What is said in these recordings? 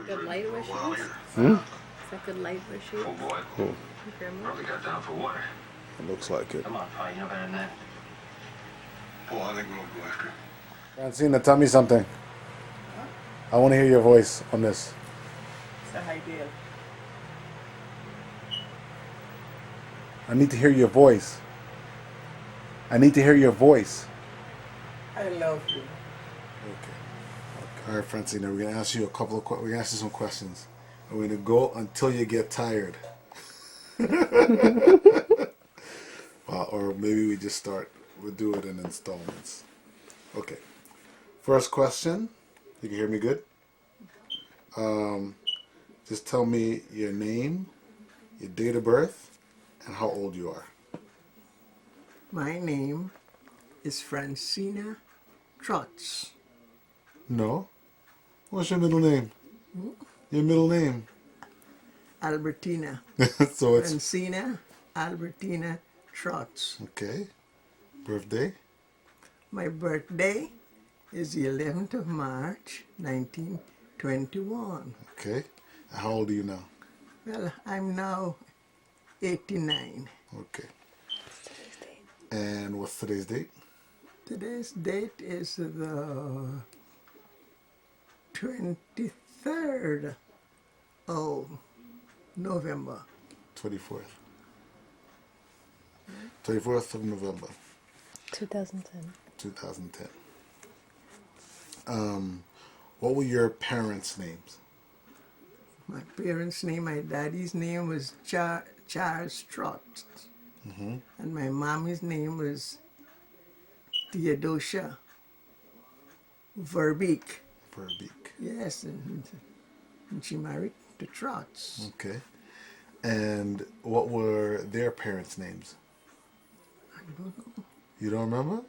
Good light wishes? Hmm? Is that good light wishes? Oh boy. Cool. Your grandma? Probably got down for water. It looks like it. Come on, Pa, you know better than that. Paul, I think we'll go after him. Francina, tell me something. I want to hear your voice on this. So how you feel? I need to hear your voice. I need to hear your voice. I love you. Okay. All right, Francina, we're gonna ask you we're gonna ask you some questions. And we're gonna go until you get tired. Or maybe we just start. We'll do it in installments. Okay. First question. You can hear me good? Just tell me your name, your date of birth, and how old you are. My name is Francina Trotz. No? What's your middle name? Your middle name. Albertina. So it's Francina Albertina Trotz. okay. Birthday? My birthday is the 11th of March, 1921. Okay. How old are you now? Well, I'm now 89. Okay. And what's today's date? Today's date is the 23rd of November. 24th. 24th of November, 2010. 2010. What were your parents' names? My parents' name, my daddy's name was Charles Trotz. And my mommy's name was Theodosia Verbeek. Verbeek. Yes, and she married to Trotz. Okay. And what were their parents' names? I don't know You don't remember?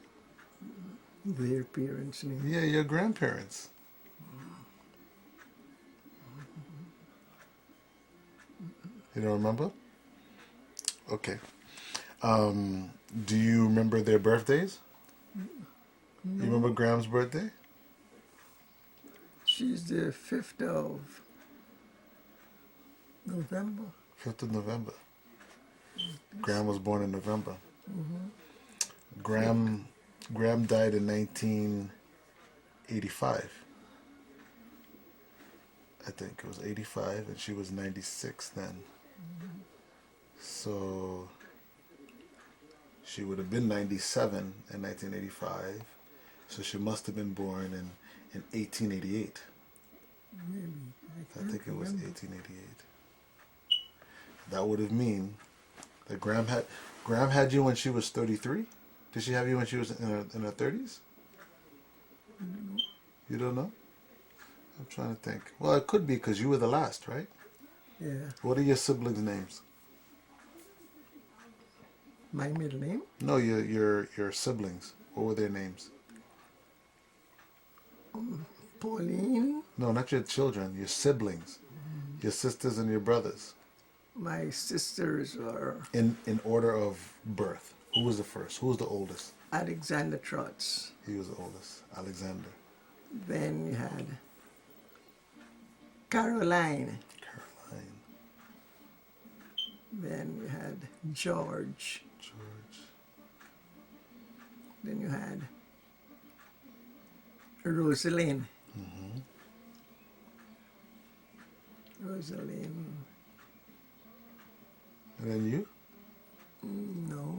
their parents' name. Yeah, your grandparents. You don't remember? Okay. Do you remember their birthdays? You remember Graham's birthday? She's the 5th of November. 5th of November. Graham was born in November. Graham died in 1985. I think it was 85, and she was 96 then. So she would have been 97 in 1985. So she must have been born in 1888. Maybe. I think it was 1888. That would have mean that Graham had you when she was 33. Did she have you when she was in her 30s? You don't know? I'm trying to think. Well, it could be because you were the last, right? Yeah. What are your siblings' names? My middle name? No, your siblings. What were their names? Pauline. No, not your children. Your siblings. Your sisters and your brothers. My sisters are In order of birth. Who was the first? Who was the oldest? Alexander Trotz. He was the oldest. Alexander. Then you had Caroline. Caroline. Then you had George. George. Then you had Rosalind. Rosalind. And then you? No.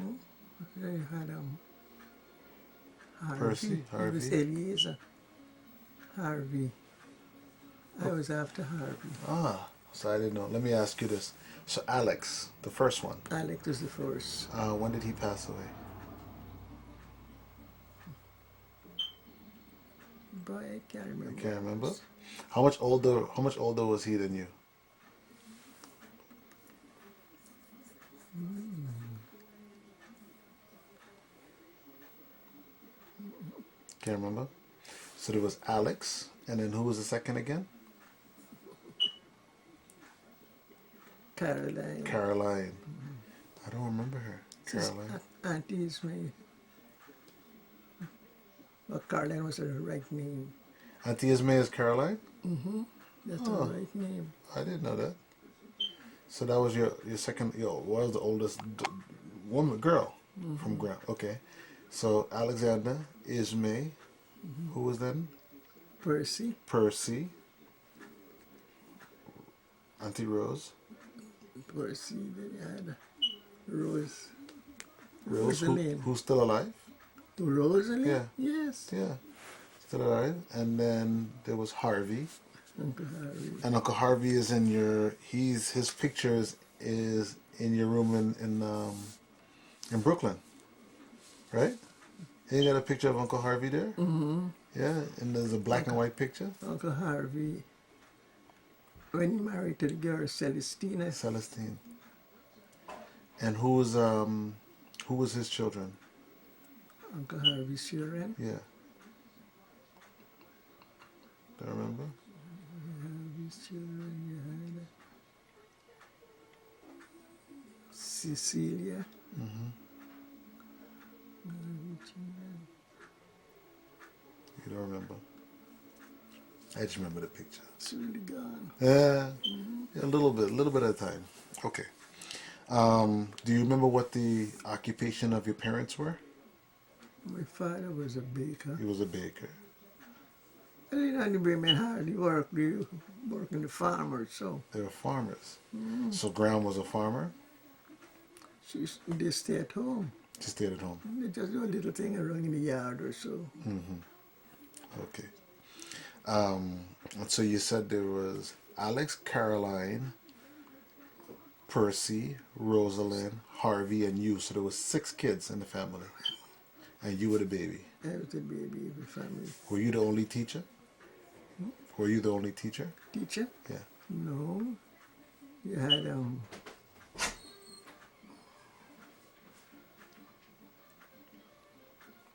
Then you had Harvey. Percy, It was Harvey. Eliezer. Harvey. I was after Harvey. Ah, so I didn't know. Let me ask you this. So Alex, the first one, Alex was the first. when did he pass away? But I can't remember. You can't remember? How much older was he than you? Can't remember? So there was Alex, and then who was the second again? Caroline. Caroline. I don't remember her. Caroline. Auntie is my. Well, Caroline was her right name. Auntie Ismay is Caroline? That's the right name. I didn't know that. So that was your second. What was the oldest girl from Gram? Okay. So Alexander, Ismay, who was then? Percy. Percy. Auntie Rose. Percy. Then you had Rose. Rose, Rosalind. who's still alive? Rosalind? Yeah. Yes. Yeah, still alive. And then there was Harvey. Uncle Harry. And Uncle Harvey is in your. His pictures is in your room in Brooklyn, right? You got a picture of Uncle Harvey there? Mm-hmm. Yeah, and there's a black and white picture. Uncle Harvey, when he married to the girl Celestina, Celestine. And who was his children? Uncle Harvey's children. Yeah. Do you remember? Harvey's children, you had Cecilia. You don't remember? I just remember the picture. It's really gone. Yeah, a little bit at a time. Okay. Do you remember what the occupation of your parents were? My father was a baker. He was a baker. I didn't bring me hardly work. They work in the farmers, so They were farmers. So Graham was a farmer. they stay at home. She stayed at home. They just do a little thing around in the yard or so. Okay. And so you said there was Alex, Caroline, Percy, Rosalind, Harvey, and you. So there was 6 kids in the family. And you were the baby. I was a baby of the family. Were you the only teacher? Were you the only teacher? Teacher? Yeah. No. You had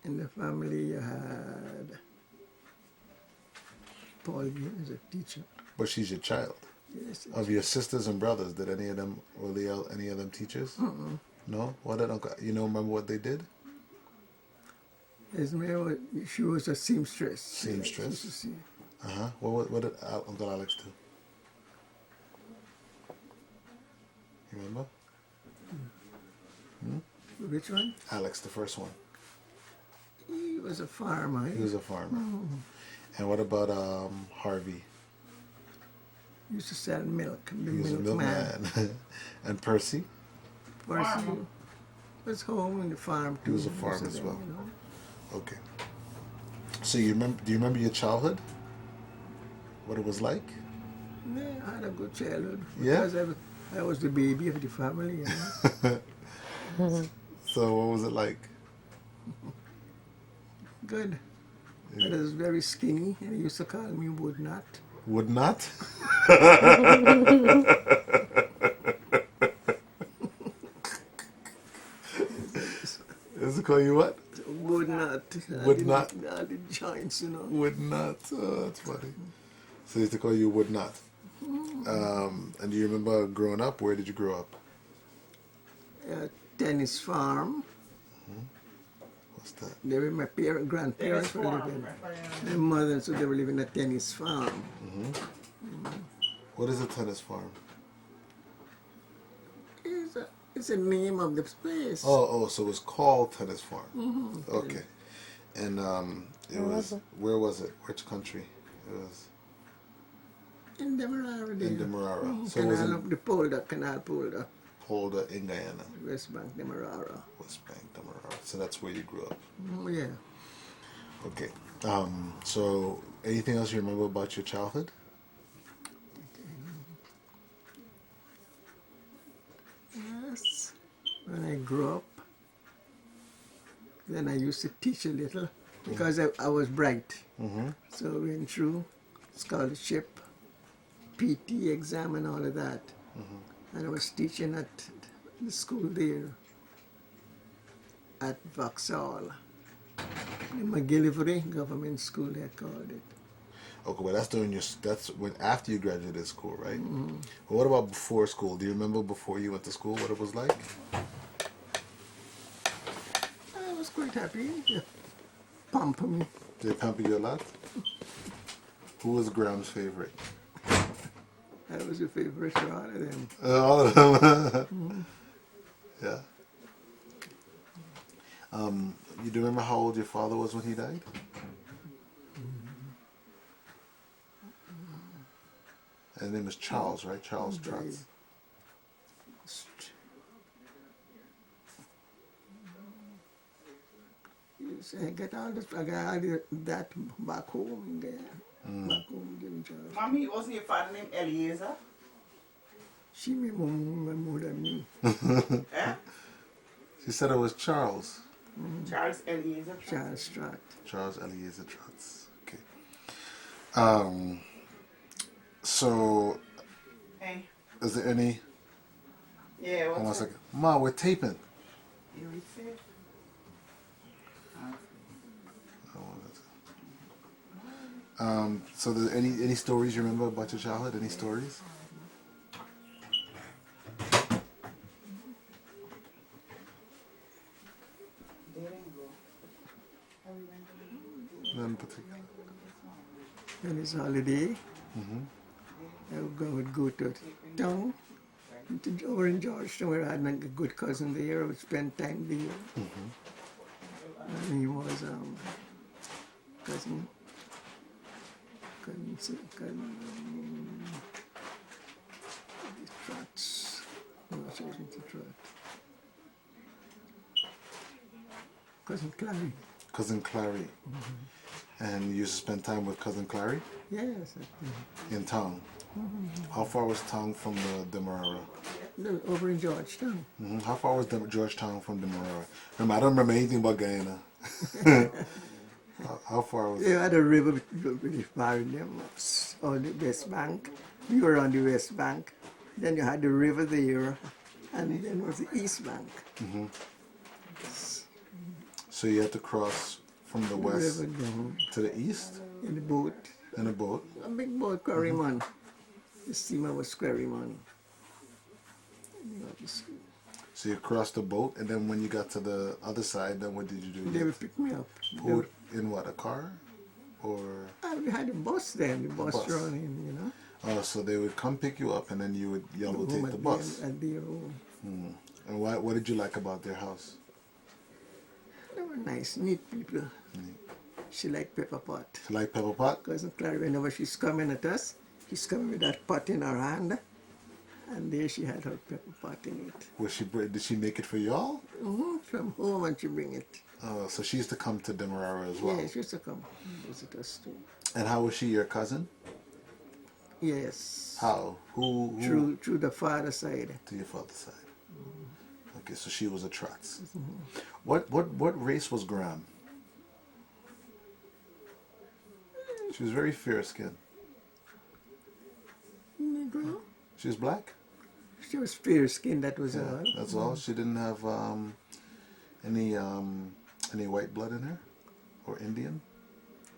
in the family you had Pauline as a teacher. But she's your child. Yes. Of your sisters and brothers, did any of them, any of them teachers? No? What did Uncle, remember what they did? She was a seamstress. Seamstress? She used to see. Uh-huh. What did Uncle Alex do? You remember? Which one? Alex, the first one. He was a farmer. He was a farmer. And what about Harvey? He used to sell milk. The He was a milkman. And Percy? Percy was home in the farm too. He was a farmer most of as them, well. you know. Okay. So do you remember your childhood? What it was like? Yeah, I had a good childhood. Yeah? Because I was the baby of the family, you know. So what was it like? Good. I was very skinny, and they used to call me Wood Nut. Would not? Does it call you what? Wood Nut. Wood Nut. All the joints, you know. Would not. Oh, that's funny. So they used to call you Would not. And do you remember growing up? Where did you grow up? Tennis farm. What's that? They were my grandparents were living. My mother, so they were living at Tennis farm. What is a tennis farm? It's a name of the place. Oh, so it was called Tennis Farm. Okay. And where was it? Which country? It was In Demerara. in Demerara. So it was in The Polder, Canal Polder, Polder in Guyana, West Bank, Demerara. West Bank, Demerara. So that's where you grew up. Yeah. Okay. So anything else you remember about your childhood? Yes. When I grew up, then I used to teach a little because I was bright. So I went through scholarship, PT exam and all of that. And I was teaching at the school there at Vauxhall. The McGillivray Government School, they called it. Okay, well that's when after you graduated school, right? Well, what about before school? Do you remember before you went to school what it was like? I was quite happy. They pamper me. Did they pamper you a lot? Who was Graham's favorite? That was your favorite for all of them. All of them. Yeah. You do remember how old your father was when he died? His name is Charles, right? Charles Trotz. I got all this, I got all that back home in there. Back home in Georgia. Mommy, wasn't your father named Eliezer? She may more than me. Eh? She said it was Charles. Charles Eliezer. Charles Trott. Charles Eliezer Trotz. Okay. So, Hey. is there any? Yeah, Hold on a what's second. Ma, we're taping. You receive? So, there any stories you remember about your childhood? Any stories? They didn't go. None in particular. When it's holiday, I would go to town, over in Georgetown, where I had a good cousin there. I would spend time there. And he was cousin Trotz. No, she wasn't the Trott. Cousin Clary. Cousin Clary. And you used to spend time with Cousin Clary Yes. in town. How far was town from the Demerara? Over in Georgetown. How far was Georgetown from Demerara? Remember, I don't remember anything about Guyana. How far was They it? had a river between them on the West Bank. We were on the West Bank. Then you had the river there, and then was the East Bank. So you had to cross from the The west river down to the east in the boat. in a boat. A big boat, Quarryman. The steamer was Quarryman. So you crossed the boat, and then when you got to the other side, then what did you do? They You would pick me up. pulled in what, a car? Or We had a bus then, the bus Bus. running, you know. oh, so they would come pick you up, and then y'all would take Home the at bus. At their home. And what did you like about their house? They were nice, neat people. She liked pepper pot. You like pepper pot? Cousin Clary, whenever she's coming at us, she's coming with that pot in her hand, and there she had her pepper pot in it. Did she make it for y'all? From home, and she bring it. So she used to come to Demerara as well. Yeah, she used to come visit us too. And how was she your cousin? Yes. How? Who? Through the father side. To your father's side. Okay, so she was a Trotz. What race was Graham? She was very fair skinned. Negro. She was black? She was fair skinned, that was Yeah, all. that's all. She didn't have any white blood in her? Or Indian?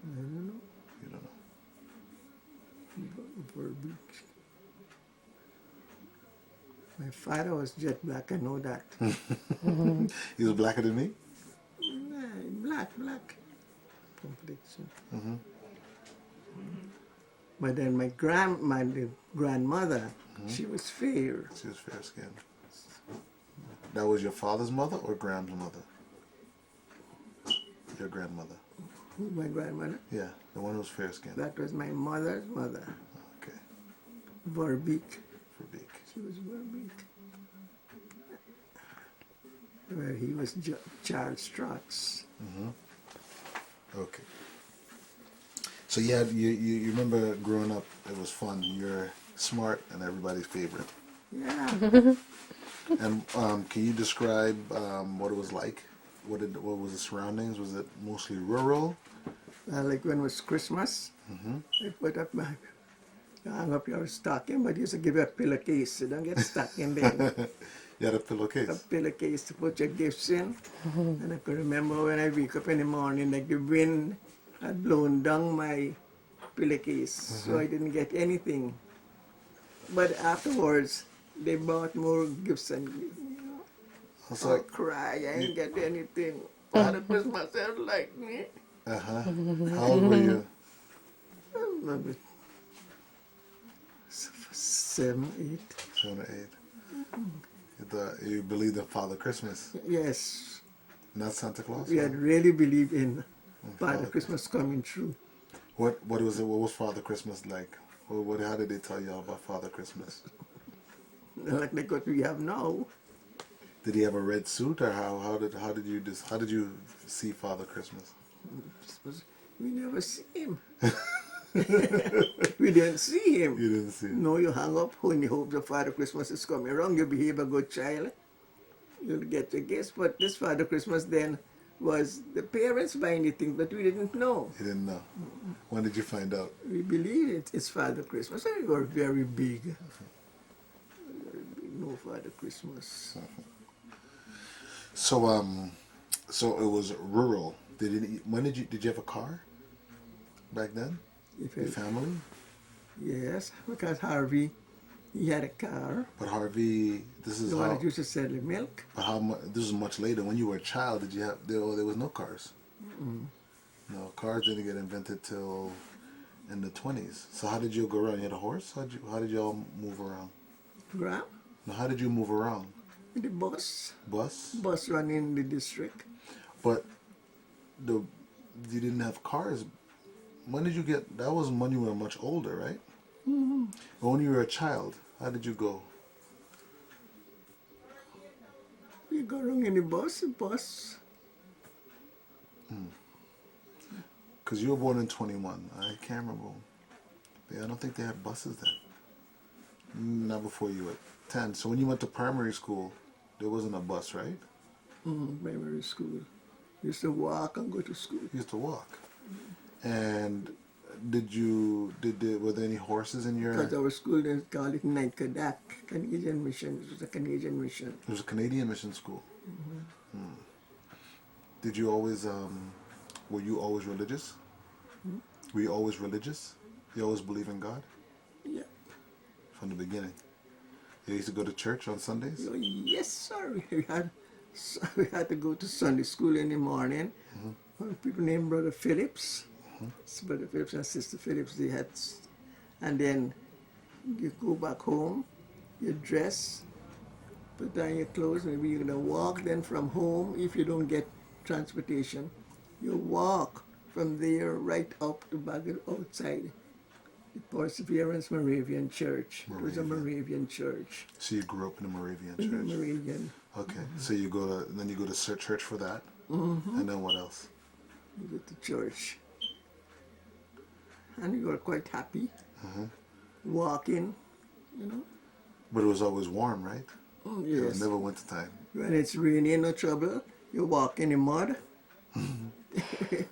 I don't know. You don't know. Verbiage. My father was jet black, I know that. He was blacker than me? Black complexion. But then my grandmother, she was fair. She was fair skinned. That was your father's mother or Graham's mother? Your grandmother. Who, my grandmother? Yeah, the one who was fair skinned. That was my mother's mother, Okay, Verbeek. for Beak. She was Verbeek. Where he was Charles Trotz. Okay. So you remember growing up, it was fun. You're smart and everybody's favorite. Yeah. And can you describe what it was like? What was the surroundings? Was it mostly rural? Like when it was Christmas, I put up hang up your stocking, but you used to give you a pillowcase, so don't get stuck in there. You had a A pillowcase. pillowcase to put your gifts in. And I could remember when I wake up in the morning, like the wind had blown down my pillowcase, so I didn't get anything. But afterwards, they bought more gifts and you know. So, I cry, I ain't get anything. Father Christmas don't like me. how old were you? Maybe 7, 8. 7 or 8. You believed in Father Christmas, Yes, not Santa Claus? we had really believed in Father Father Christmas coming true. What was it? What was Father Christmas like? How did they tell you all about Father Christmas? Not like what we have now. Did he have a red suit, or how did you see Father Christmas? We never see him. We didn't see him. You didn't see him. No, you hang up when you hope the Father Christmas is coming around. You behave a good child. You'll get your gifts. But this Father Christmas then was the parents buying the things, but we didn't know. You didn't know. When did you find out? We believed it's Father Christmas. So we were very big. No Father Christmas. So so it was rural. Did you have a car back then? If Your it- family? Yes, because Harvey, he had a car. But Harvey, this is The one how. that used to sell the milk. But how much? This is much later. When you were a child, did you have? There was no cars. No, cars didn't get invented till in the 20s. So how did you go around? You had a horse? How did y'all move around? Grab Now, how did you move around? the bus. Bus? Bus run in the district. But you didn't have cars. When did you get? That was when you were much older, right? Mm-hmm. But when you were a child, how did you go? We go around in the bus. Because you were born in 21. I can't remember. I don't think they had buses then. Not before you were 10. So when you went to primary school, there wasn't a bus, right? Primary school. Used to walk and go to school. You used to walk. And were there any horses in your? Because our school, they call it Night Kadak, Canadian Mission. It was a Canadian mission. It was a Canadian mission school. Did you always, were you always religious? Were you always religious? You always believe in God? Yeah. From the beginning? You used to go to church on Sundays? Oh, yes, sir. We had to go to Sunday school in the morning. People named Brother Phillips. Brother Phillips and Sister Phillips, they had, and then you go back home, you dress, put on your clothes, maybe you're gonna walk then from home if you don't get transportation. You walk from there right up to Bagot outside the Perseverance Moravian Church. It was a Moravian church. So you grew up in a Moravian In the church? Moravian. Okay. So you go to church for that? And then what else? You go to church. And you were quite happy. Walking, you know. But it was always warm, right? It was Yes. never wintertime. When it's raining, no trouble. You walk in the mud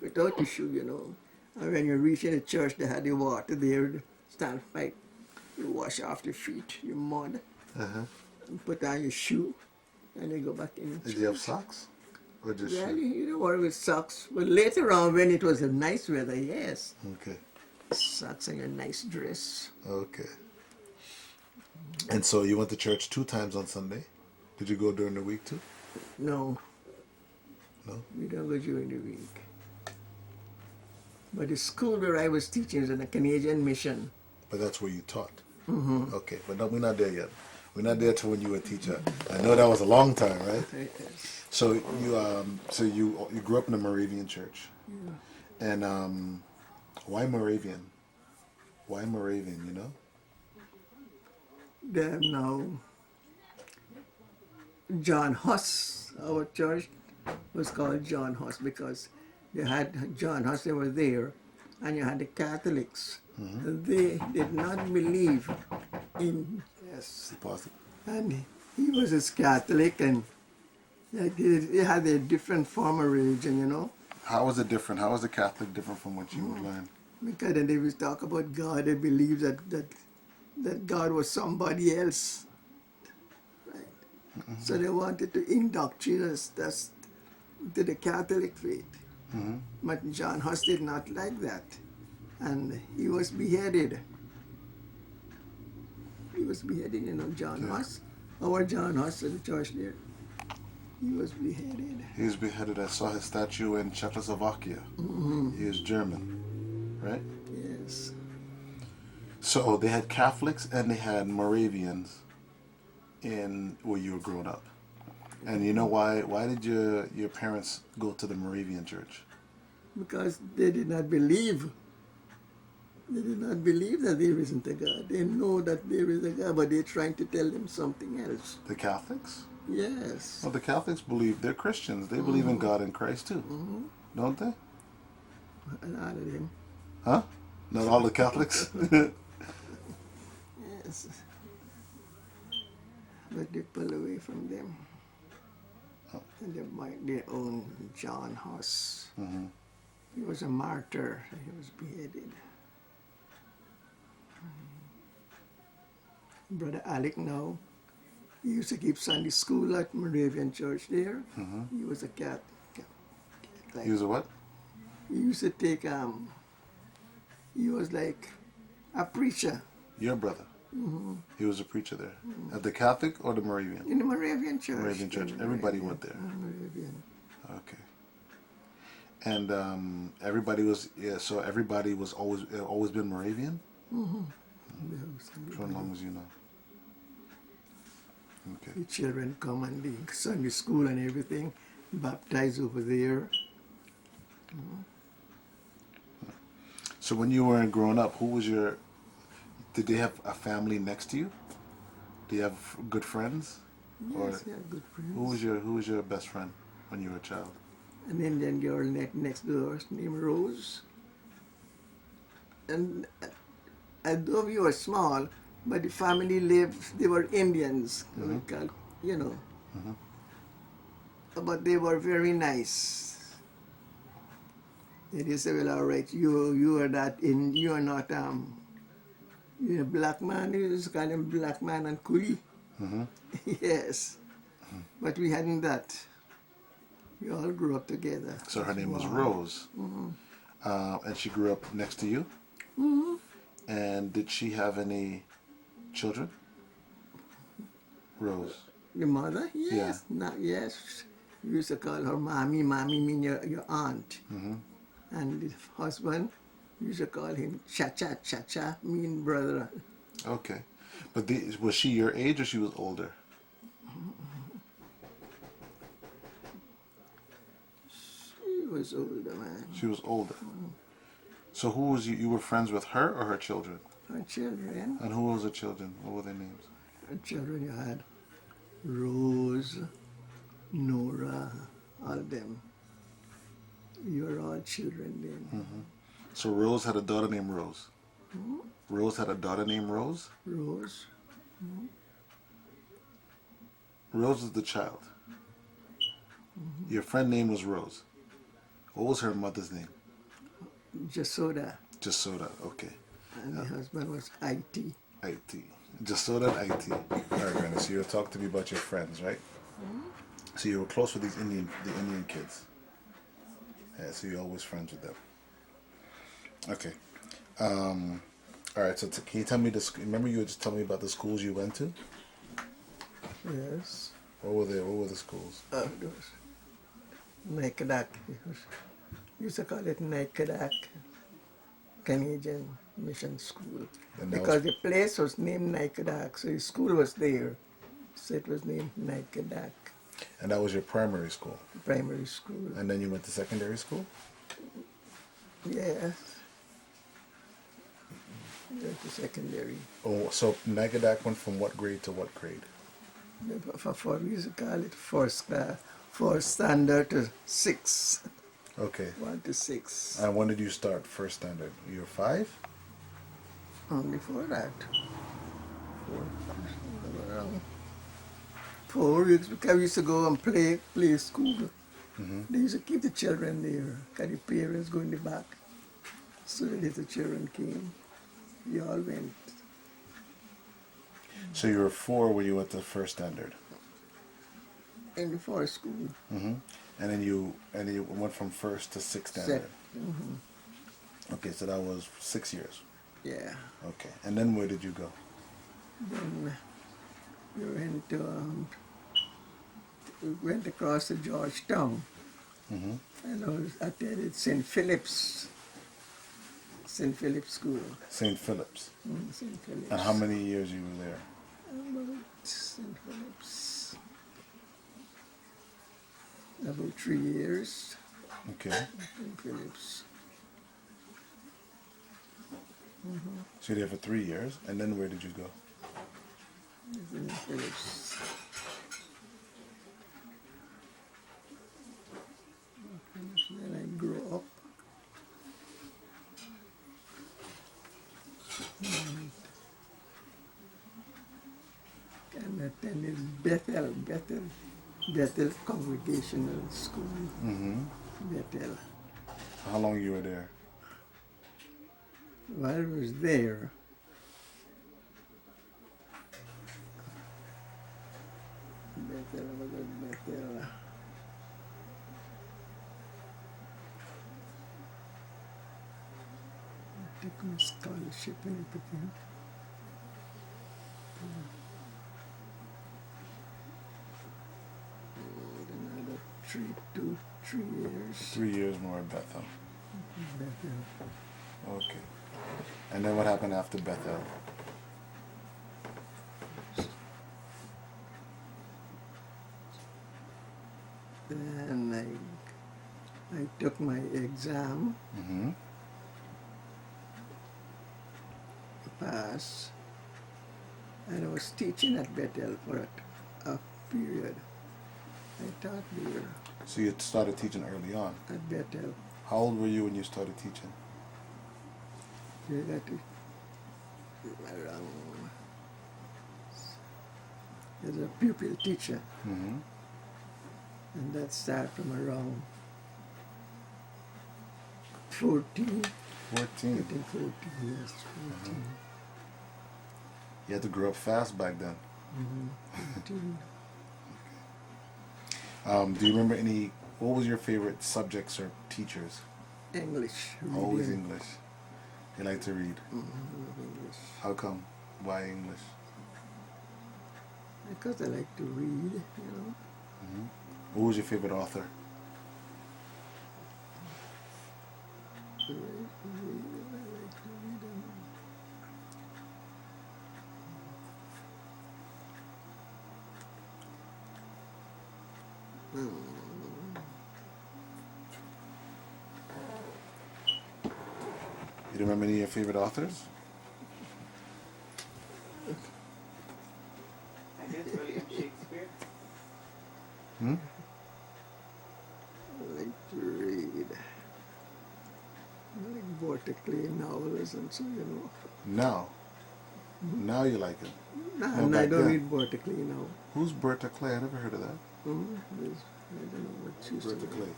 without the shoe, you know. And when you reach in the church, they had the water there, the standpipe. You wash off your feet, your mud, and put on your shoe, and you go back in. Did you have socks? Or just Yeah, shoes? you don't worry with socks. But later on, when it was a nice weather, yes, Okay. socks and a nice dress. Okay. And so you went to church 2 times on Sunday? Did you go during the week too? No, No? we don't go during the week. But the school where I was teaching is in a Canadian mission. But that's where you taught. Okay, but no, we're not there yet. We're not there to when you were a teacher. I know that was a long time, right? Yes. So you grew up in a Moravian church. And why Moravian? Why Moravian, you know? Then now, John Huss, our church was called John Huss because they had John Huss, they were there, and you had the Catholics. They did not believe in, yes, Possible. and he was a Catholic, and they had a different form of religion, you know, How was it different? How was the Catholic different from what you would learn? because then they would talk about God, they believed that God was somebody else. Right? So they wanted to indoctrinate us to the Catholic faith. But John Huss did not like that. And he was beheaded. He was beheaded, you know, John Huss. Our John Huss at the church there. He was beheaded. He was beheaded. I saw his statue in Czechoslovakia. He is German, right? Yes. So they had Catholics and they had Moravians in where you were growing up. And you know why? Why did your parents go to the Moravian church? Because they did not believe. They did not believe that there isn't a God. They know that there is a God, but they're trying to tell them something else. The Catholics? Yes. Well, the Catholics believe they're Christians. They believe in God and Christ too, don't they? A lot of them. Huh? Not all the Catholics. Yes. But they pull away from them. And they might their own John Huss. He was a martyr. He was beheaded. Brother Alec now, he used to keep Sunday school at Moravian Church there. He was a cat. He was a what? He used to take, he was like a preacher Your brother. He was a preacher there. At the Catholic or the Moravian? in the Moravian Church. Moravian Church. The Everybody Moravian- went there. Moravian. Okay. And everybody was so everybody was always been Moravian for as long as you know. Okay. The children come and the Sunday school and everything, baptized over there. So when you were growing up, did they have a family next to you? Do you have good friends? Yes, yeah, good friends. Who was your best friend when you were a child? An Indian girl next door named Rose. And although we were small, but the family lived, they were Indians, you know. But they were very nice. And they said, well, all right, you are not, you're a black man, you just call him black man and coolie. Yes. But we hadn't that. We all grew up together. So her name was Rose. And she grew up next to you? And did she have any children? Rose. Your mother? Yes. Yeah. Not yes. We used to call her mommy. Mommy mean your aunt. And the husband, we used to call him Cha-Cha. Cha-Cha mean brother. Okay. But was she your age or she was older? She was older, man. She was older. So who was you were friends with her or her children? Her children, And who was the children? What were their names? you had Rose, Nora, all them. You were all children then. So Rose had a daughter named Rose. Rose had a daughter named Rose? Rose, Rose is the child. Your friend name was Rose. What was her mother's name? Jasoda, Jasoda. Okay. and the husband was IT. IT. Jasoda and IT. All right, Brenda. So you were talking to me about your friends, right? So you were close with the Indian kids. Yeah, so you're always friends with them. Okay. All right. So can you tell me remember you were just telling me about the schools you went to? Yes. What were the schools? There was Nikedak. Used to call it Nikedak Canadian Mission School. And that Because the place was named Nikedak, so the school was there. So it was named Nikedak And that was your primary school. Primary School. And then you went to secondary school? Yes. Went to secondary. Oh, so Nagadak went from what grade to what grade? For we used to call it first standard to 6. Okay. 1 to 6. And when did you start first standard? You were 5? Before that. 4 weeks, because we used to go and play school. They used to keep the children there, because the parents go in the back. So the little children came. We all went. So you were 4 when you went to first standard. In the forest school. And then you went from first to sixth standard. Okay, so that was 6 years. Yeah. Okay, and then where did you go? Then we went across to Georgetown. And I attended St. Philip's St. Philip's School. St. Philip's. St. Philip's. And how many years you were there? About St. Philip's. About 3 years. Okay. St. Philip's. So you're there for 3 years, and then where did you go? St. Philip's. Then I grew up. And attended Bethel Congregational School. Mm-hmm. Bethel. How long you were there? While I was there, Bethel. I took my scholarship and everything. Another 3 years. 3 years more at Bethel. Bethel. Okay. And then what happened after Bethel? Then I took my exam, Mm-hmm. passed, and I was teaching at Bethel for a period. I taught there So you started teaching early on. at Bethel. How old were you when you started teaching? Yeah, that is around, as a pupil teacher, Mm-hmm. and that started from around 14, 14. 14, yes, 14. You had to grow up fast back then. 14. Do you remember what was your favorite subjects or teachers? English. Always reading. English. You like to read. English. How come? Why English? Because I like to read, you know. Who was your favorite author? I like to read them. You remember any of your favorite authors? I guess William Shakespeare. Hmm? I like to read. I like Walter Clay novels and so, you know. Now. Now you like it. Nah, No, and I back don't then. read Walter Clay now. Who's Berta Clay? I never heard of that. I don't know what she used to Berta do. Clay.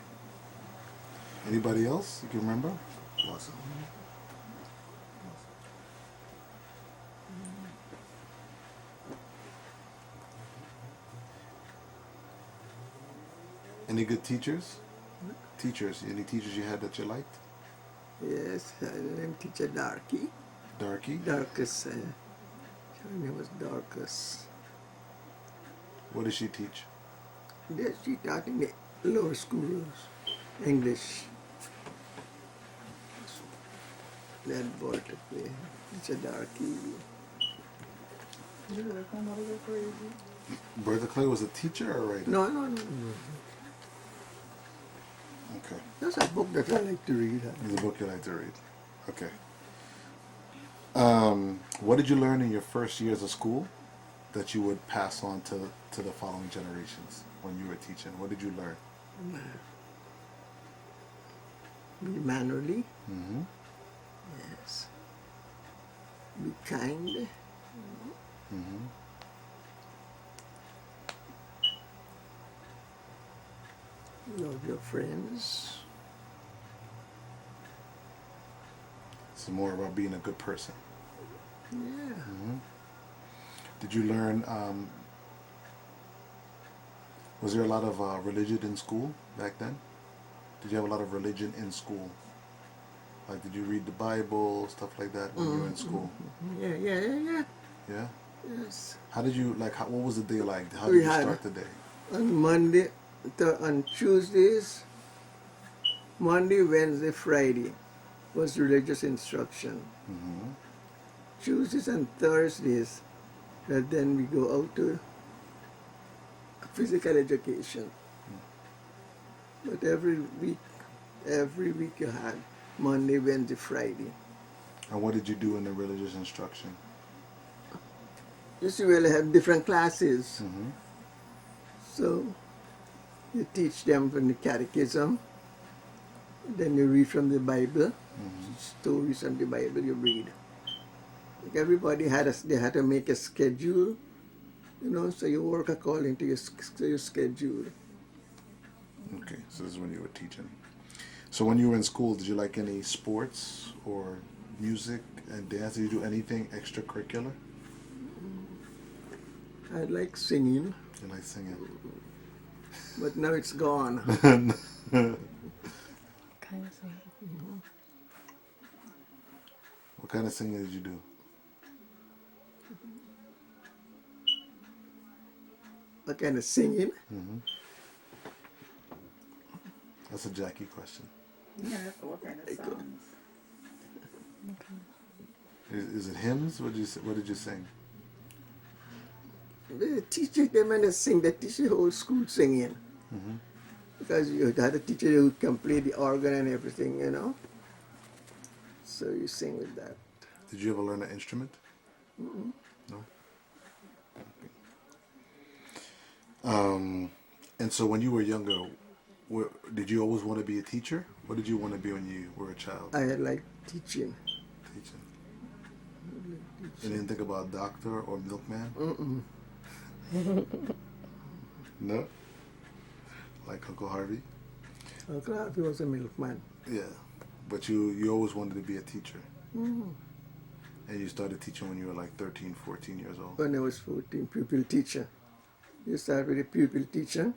Anybody else you can remember? Awesome. Any good teachers? Teachers. Any teachers you had that you liked? Yes, I named teacher Darky. Darky? Darkus. Her name was Darkus. What did she teach? Yes, she taught in the lower schools, English. That Walter Clay. Teacher Darky. You like my mother go crazy? Bertha Clay was a teacher or a writer? No. Okay. That's a book that I like to read. It's a book you like to read. Okay. What did you learn in your first years of school that you would pass on to the following generations when you were teaching? What did you learn? Be mannerly. Mm-hmm. Yes. Be kind. Mm-hmm. Love your friends. It's more about being a good person. Yeah. Mm-hmm. Did you learn, was there a lot of religion in school back then? Did you have a lot of religion in school? Like, did you read the Bible, stuff like that when you were in school? Yeah. Yeah? Yes. How did you, like, what was the day like? How We did you had- start the day? On Monday, on Tuesdays, Monday, Wednesday, Friday, was religious instruction. Tuesdays and Thursdays, that then we go out to physical education. But every week you had Monday, Wednesday, Friday. And what did you do in the religious instruction? Just you really have different classes. So you teach them from the catechism, then you read from the Bible, stories from the Bible you read. Like everybody they had to make a schedule, so you work according to your schedule. Okay, so this is when you were teaching. So when you were in school, did you like any sports or music and dance? Did you do anything extracurricular? I like singing, You like singing? but now it's gone. Kind of singing. What kind of singing did you do? What kind of singing? That's a Jackie question. Yeah, what kind of songs? Is it hymns? What did you sing? They teach them and they sing. They teach the whole school singing. Because you had a teacher who can play the organ and everything, So you sing with that. Did you ever learn an instrument? No. Okay. And so when you were younger, did you always want to be a teacher? What did you want to be when you were a child? I like teaching. Teaching. You didn't think about doctor or milkman? No? Like Uncle Harvey? Uncle Harvey was a milkman. Yeah. But you always wanted to be a teacher. And you started teaching when you were like 13, 14 years old. When I was 14, pupil teacher. You start with a pupil teacher.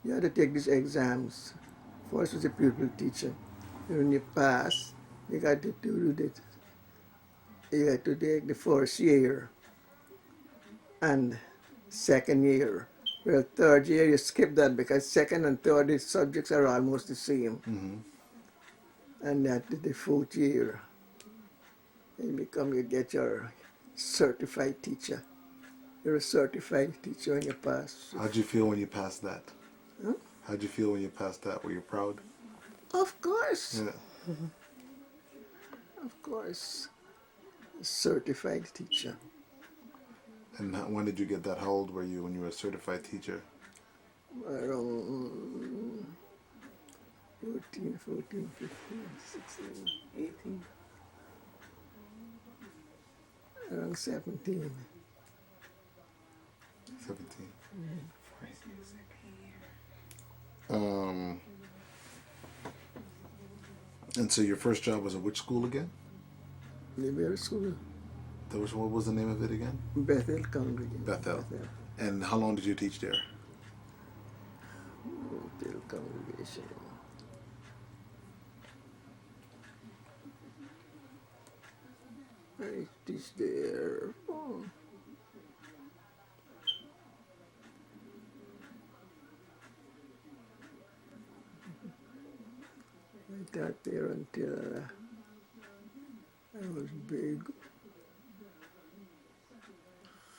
You had to take these exams. First was a pupil teacher. When you pass, you got to do this. You got to take the first year and second year. Well, third year you skip that because second and third the subjects are almost the same. And that the fourth year, you get your certified teacher. You're a certified teacher when you pass. How'd you feel when you passed that? How'd you feel when you passed that? Were you proud? Of course. Yeah. Of course. A certified teacher. And when did you get that? How old were you when you were a certified teacher? Around 14, 15, 16, 18. Around 17. 17. And so your first job was at which school again? Liberal School. What was the name of it again? Bethel Congregation. Bethel. And how long did you teach there? Bethel Congregation. I teach there. I taught there until I was big.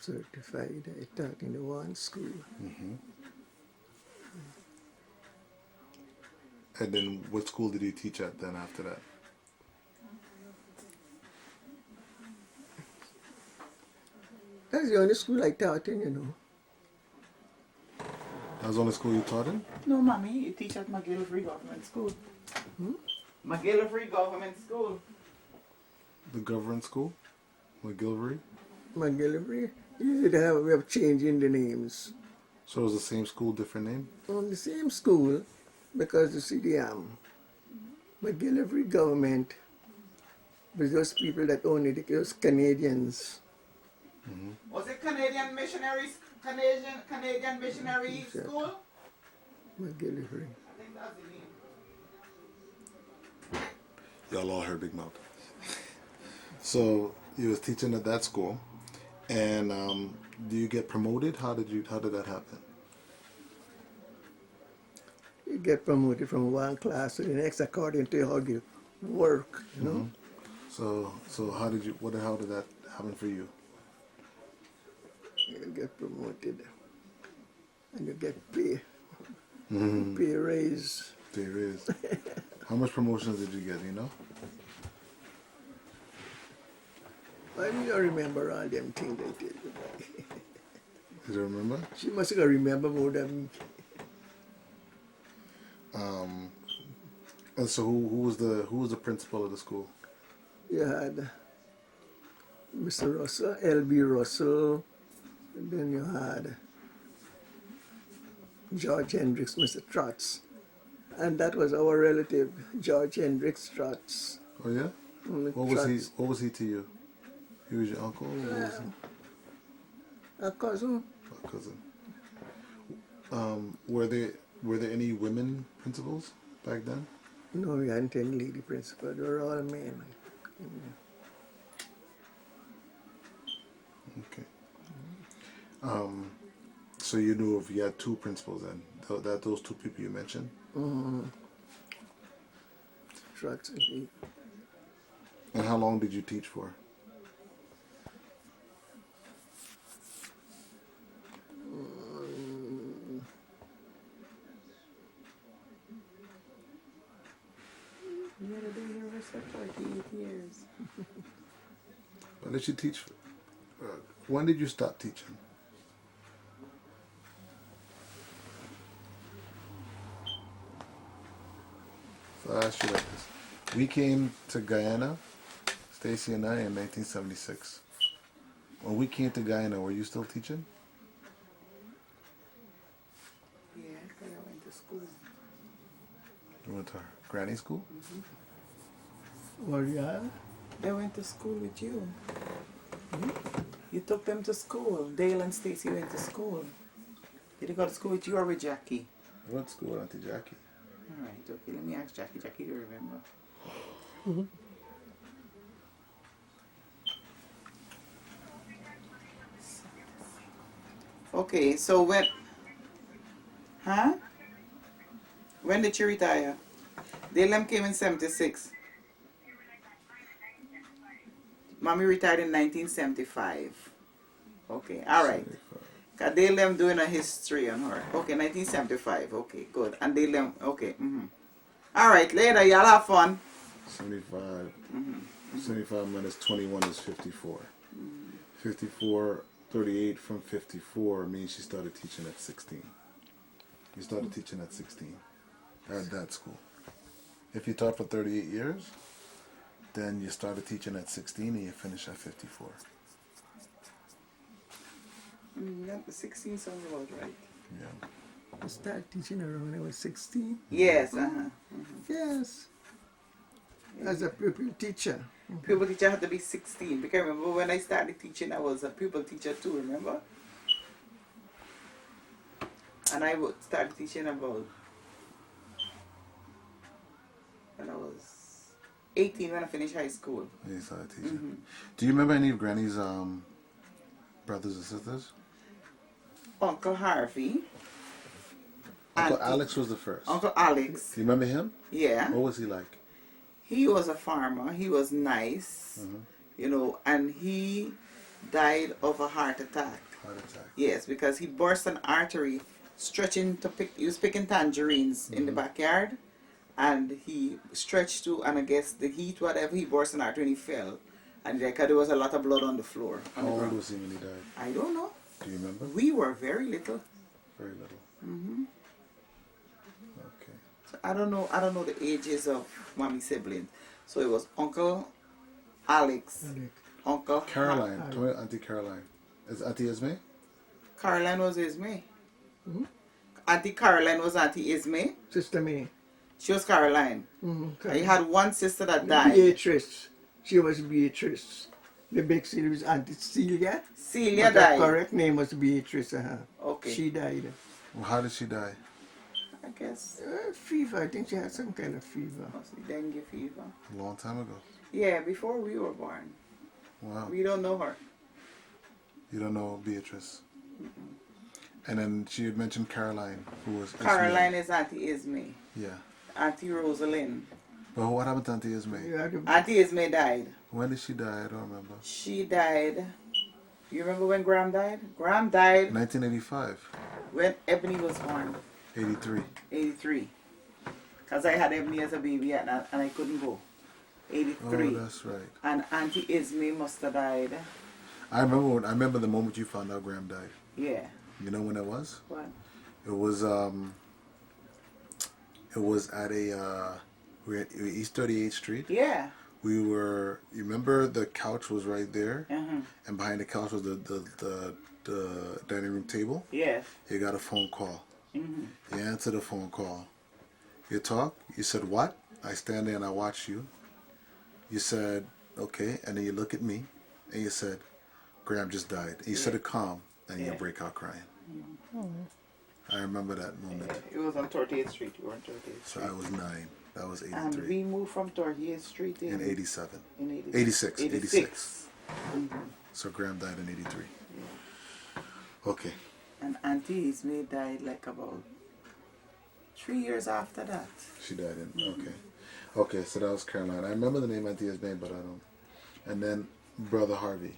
Certified. I taught in the one school. And then what school did you teach at then after that? That's the only school I taught in, That was the only school you taught in? No, mommy, you teach at McGillivray Government School. McGillivray Government School. The government school? McGillivray? McGillivray. We have changing the names. So it was the same school, different name? On the same school, because the CDM. McGillivray government was those people that only those Canadians. Was it Canadian Missionary School? McGillivray. I think that's the name. Y'all all heard Big Mouth. So you was teaching at that school, and do you get promoted? How did that happen? You get promoted from one class to the next according to how work, you know. So how did that happen for you? You get promoted and you get pay. Pay raise. There is. How much promotions did you get, you know? I don't remember all them things they did. Did you remember? She must have remember more than me. And so who was the principal of the school? You had Mr. Russell, L.B. Russell, and then you had George Hendricks, Mr. Trotz. And that was our relative, George Hendricks Trotz. Oh yeah? Trotz. What was he to you? He was your uncle? Or was he A cousin. a cousin? Were there any women principals back then? No, we hadn't any lady principal. They were all men. Okay. So you knew if you had two principals then, those two people you mentioned? Trotz and he. And how long did you teach for? You had to do university for 48 years. When did you teach? When did you stop teaching? So I asked you like this. We came to Guyana, Stacy and I, in 1976. When we came to Guyana, were you still teaching? Yeah, because I went to school. You went to granny school? Were you at? They went to school with you. You took them to school. Dale and Stacy went to school. Did they go to school with you or with Jackie? I went to school with Auntie Jackie. All right, okay. Let me ask Jackie. Jackie, you remember? Okay, so when... Huh? When did you retire? Dale came in 76. Mommy retired in 1975. Okay, all right. Cause Dale doing a history on her. Okay, 1975. Okay, good. And Dale, okay. All right, later. Y'all have fun. 75. 75 minus 21 is 54. 54, 38 from 54 means she started teaching at 16. You started teaching at 16 at that school. If you taught for 38 years, then you started teaching at 16 and you finish at 54. Yeah, the 16 sounds about right. Yeah. I started teaching around when I was 16. Yes, Yes. As a pupil teacher. Pupil teacher had to be 16. Because remember when I started teaching, I was a pupil teacher too, remember? And I started teaching about when I was 18 when I finished high school. You started teaching. Do you remember any of Granny's brothers and sisters? Uncle Harvey. Uncle Auntie- Alex was the first. Uncle Alex. Do you remember him? Yeah. What was he like? He was a farmer. He was nice, you know, and he died of a heart attack. Heart attack. Yes, because he burst an artery stretching to pick. He was picking tangerines in the backyard, and he stretched to, and I guess the heat, whatever, he burst an artery and he fell, and there was a lot of blood on the floor. How old was he when he died? I don't know. Do you remember? We were very little. Very little. Okay. So I don't know the ages of Mommy's siblings. So it was Uncle Alex, Uncle Caroline. Tell me Auntie Caroline. Is Auntie Esme? Caroline was Ismay. Auntie Caroline was Auntie Ismay. Sister May. She was Caroline. Mm-hmm. And you had one sister that died. Beatrice. She was Beatrice. The big sister was Auntie Celia. Celia But her died. correct name was Beatrice. Okay. She died. Well, how did she die? I guess. Fever. I think she had some kind of fever. Must be dengue fever. A long time ago. Yeah, before we were born. Wow. We don't know her. You don't know Beatrice. And then she had mentioned Caroline, who was Esme. Caroline is Auntie Ismay. Yeah. Auntie Rosalind. Well, what happened to Auntie Esme? You had to- Auntie Esme died. When did she die? I don't remember. She died. You remember when Graham died? Graham died 1985, when Ebony was born, 83. 83. Because I had Ebony as a baby and I couldn't go. 83. Oh, that's right. And Auntie Esme must have died. I remember the moment you found out Graham died. Yeah. You know when it was? What? It was at a we were at East 38th Street. Yeah. We were. You remember the couch was right there, Uh-huh. and behind the couch was the dining room table. Yes. You got a phone call. Mm-hmm. You answered the phone call. You talk. You said what? I stand there and I watch you. You said okay, and then you look at me, and you said, "Graham just died." And you said it calm, and you Yeah. break out crying. I remember that moment. It was on 38th Street. You were on 38th So Street. I was 9. That was And 83. we moved from 38th Street In 87. in 86. 86. So Graham died in 83. Okay. And Auntie Esme died like about 3 years after that. She died in. Okay. Okay, so that was Caroline. I remember the name Auntie Esme, but I don't. And then Brother Harvey.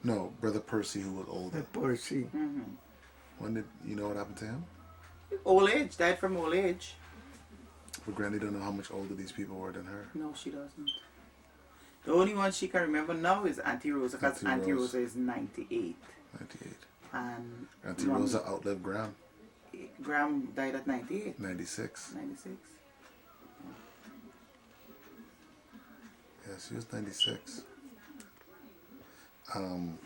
No, Brother Percy, who was older. Percy. When did you know what happened to him? Old age, died from old age. But Granny don't know how much older these people were than her. No, she doesn't. The only one she can remember now is Auntie Rosa, because Auntie Auntie Rose. Rosa is 98. 98. And Auntie Mom- Rosa outlived Graham. Graham died at 98. 96. 96. Yeah, she was 96. And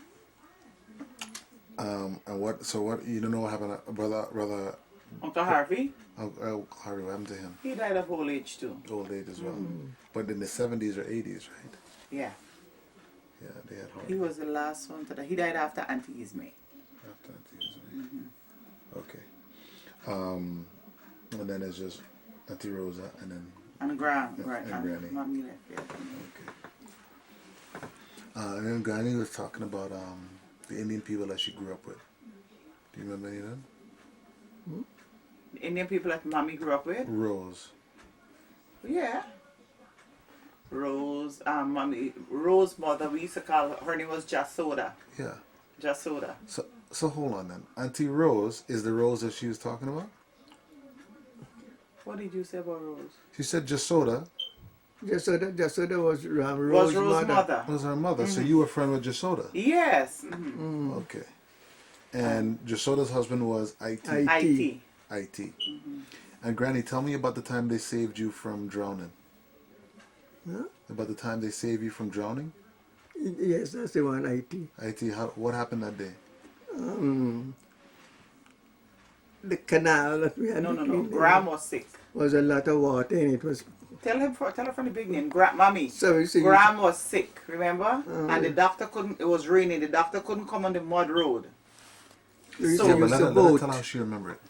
what? So what? You don't know what happened, brother Uncle Harvey, Harvey? What happened to him? he died of old age too. Old age as well. But in the 70s or 80s, right? Yeah. Yeah, they had He Harvey was the last one to die. He died after Auntie Esme. after Auntie Esme. Okay. And then it's just Auntie Rosa, and then And Graham, Yeah, right. and Granny. Mommy left, yeah. okay. And then Granny was talking about the Indian people that she grew up with. Do you remember any of them? The Indian people that Mommy grew up with? Rose. Yeah. Rose, Mommy, Rose's mother, we used to call her name was Jasoda. Yeah. Jasoda. So hold on then. Auntie Rose is the Rose that she was talking about? What did you say about Rose? She said Jasoda Jasoda was Rose's Rose's mother. was her mother. So you were friend with Jasoda? Yes. Okay. And Jasoda's husband was IT. IT. IT. And Granny, tell me about the time they saved you from drowning. Huh? About the time they saved you from drowning? Yes, that's the one, IT. IT, what happened that day? The canal that we had No. between them Graham was sick. was a lot of water in it. Was Tell her from the beginning. Mommy. so you see, Graham was sick, remember? And the doctor couldn't, it was raining, the doctor couldn't come on the mud road. we used So- to Yeah, but use a let her boat. tell how she remember it.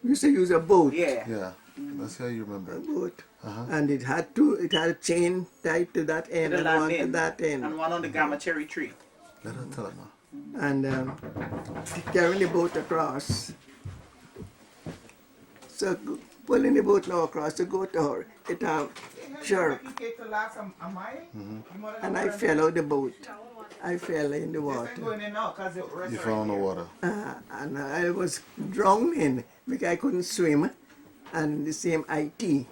We used to use a boat. Yeah. Yeah. Let's see how you remember A it. boat. Uh-huh. And it had a chain tied to that end The and land one to in. that end. And one on the gamma cherry tree. Let her tell it, ma. And carrying the boat across. So pulling the boat now across to go to her, it jerked, and I fell out the boat. I fell in the water, You fell in the water. and I was drowning because I couldn't swim. And the same IT, he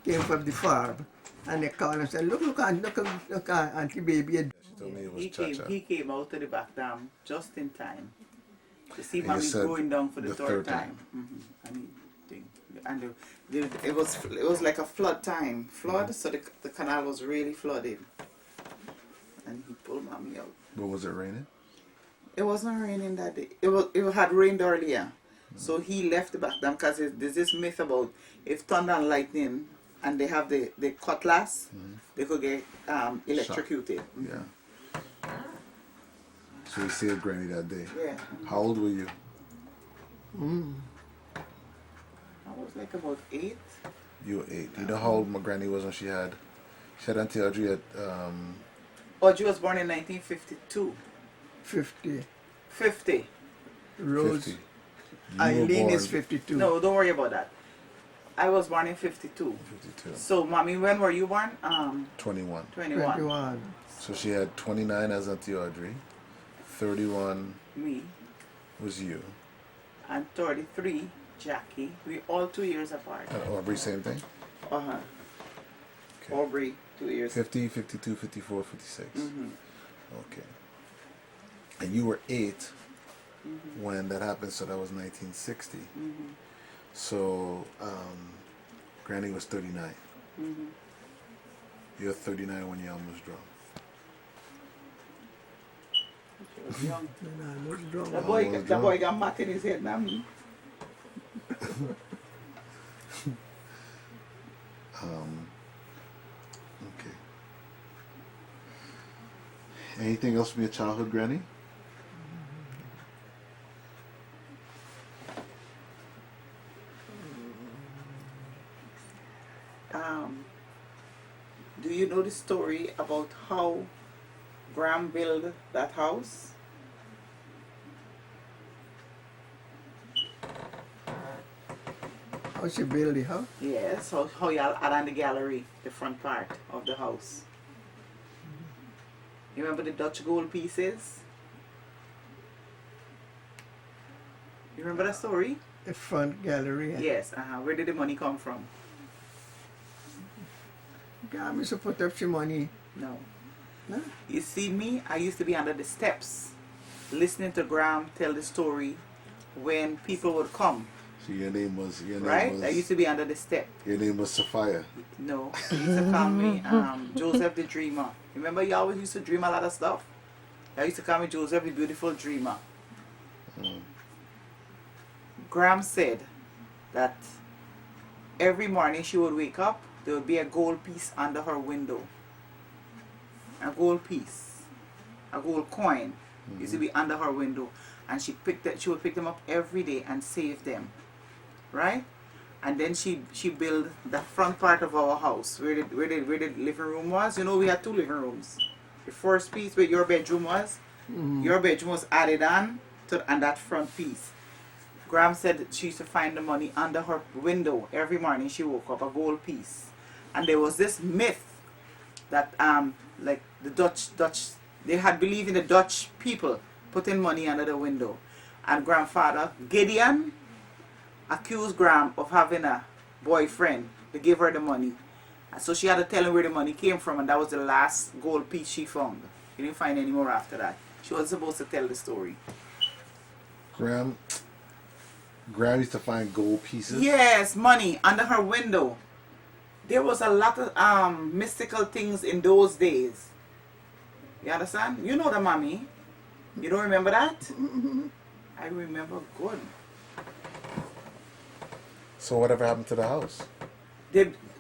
came from the farm, and they called and said, "Look, Auntie Baby." She told me it was Cha-Cha. He came out to the back dam just in time to see And you Mommy said going down for the third time. And it was like a flood time. So the canal was really flooded. And he pulled Mommy out. But was it raining? It wasn't raining that day. It had rained earlier. So he left the back dam because there's this myth about if thunder and lightning and they have the cutlass, they could get electrocuted. Yeah. So you saved Granny that day. Yeah. How old were you? I was like about 8. You were 8. You know how old my Granny was when she had Auntie Audrey at Audrey was born in 1952. 50. 50. Rose 50. You were Eileen born- is 52. No, don't worry about that. I was born in 52. 52. So, mommy, when were you born? 21. 21. 21. So she had 29 as Auntie Audrey. 31 Me. was you. And 33, Jackie. We all 2 years apart. And Aubrey, same thing? Uh-huh. Okay. Aubrey, 2 years. 50, 52, 54, 56. Mm-hmm. Okay. And you were 8 when that happened, so that was 1960. Mm-hmm. So, Granny was 39. Mm-hmm. You're 39 when you almost drowned. She was young. Then I was drunk. The Almost boy drunk. got mat in his head, not me. Okay. Anything else from your childhood, Granny? Do you know the story about how Graham built that house? How she build the house? Yes, how y'all add on the gallery, the front part of the house. You remember the Dutch gold pieces? You remember that story? The front gallery. Yes, where did the money come from? God, me to put up some money. No. No? You see me, I used to be under the steps, listening to Graham tell the story when people would come, So your name was right? I used to be under the step. your name was Sophia. No, they used to call me Joseph the Dreamer. Remember, you always used to dream a lot of stuff? I used to call me Joseph the Beautiful Dreamer. Graham said that every morning she would wake up, there would be a gold piece under her window. A gold piece. A gold coin used to be under her window. And she would pick them up every day and save them. Right? And then she built the front part of our house where the living room was. You know, we had 2 living rooms. The first piece where your bedroom was, your bedroom was added on and that front piece. Graham said that she used to find the money under her window every morning she woke up, a gold piece. And there was this myth that like the Dutch they had believed in the Dutch people putting money under the window. And grandfather Gideon accused Graham of having a boyfriend to give her the money. And so she had to tell him where the money came from, and that was the last gold piece she found. She didn't find any more after that. She wasn't supposed to tell the story. Graham used to find gold pieces. Yes, money under her window. There was a lot of mystical things in those days. You understand? You know the mommy. You don't remember that? I remember good. So whatever happened to the house?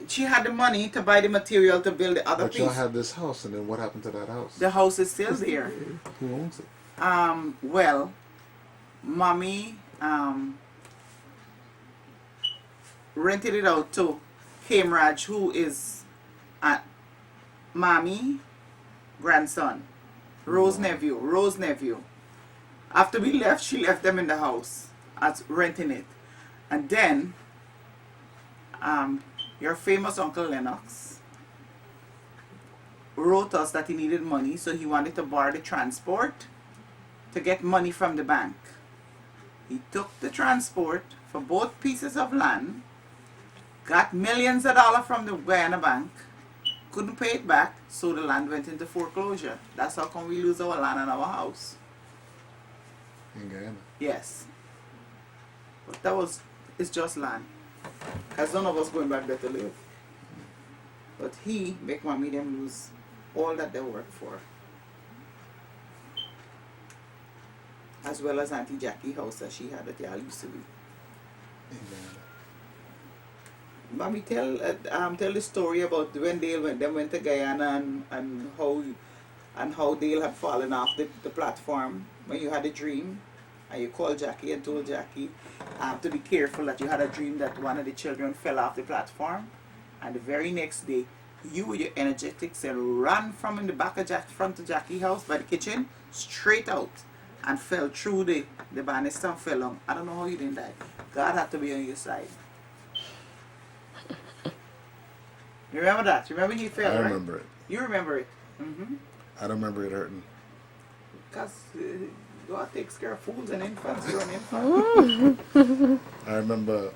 She had the money to buy the material to build the other But y'all piece. had this house, and then what happened to that house? The house is still there. Who owns it? Well, mommy rented it out to Hemraj, who is mommy grandson, Rose nephew. After we left, she left them in the house as renting it. And then your famous Uncle Lennox wrote us that he needed money, so he wanted to borrow the transport to get money from the bank. He took the transport for both pieces of land, got millions of dollars from the Guyana bank, couldn't pay it back, so the land went into foreclosure. That's how come we lose our land and our house. In Guyana. Yes. But it's just land. Because none of us going back there to live. But he make mommy them lose all that they work for. As well as Auntie Jackie house that she had that y'all used to be. In Guyana. Mommy, tell the story about when Dale went to Guyana and how Dale had fallen off the platform when you had a dream. And you called Jackie and told Jackie to be careful that you had a dream that one of the children fell off the platform. And the very next day, you with your energetics and ran from in the back of front of Jackie's house by the kitchen, straight out, and fell through the banister and fell on. I don't know how you didn't die. God had to be on your side. You remember that? You remember he fell, I right? remember it. You remember it. Mm-hmm. I don't remember it hurting. Because God takes care of fools and infants. You're an infant. I remember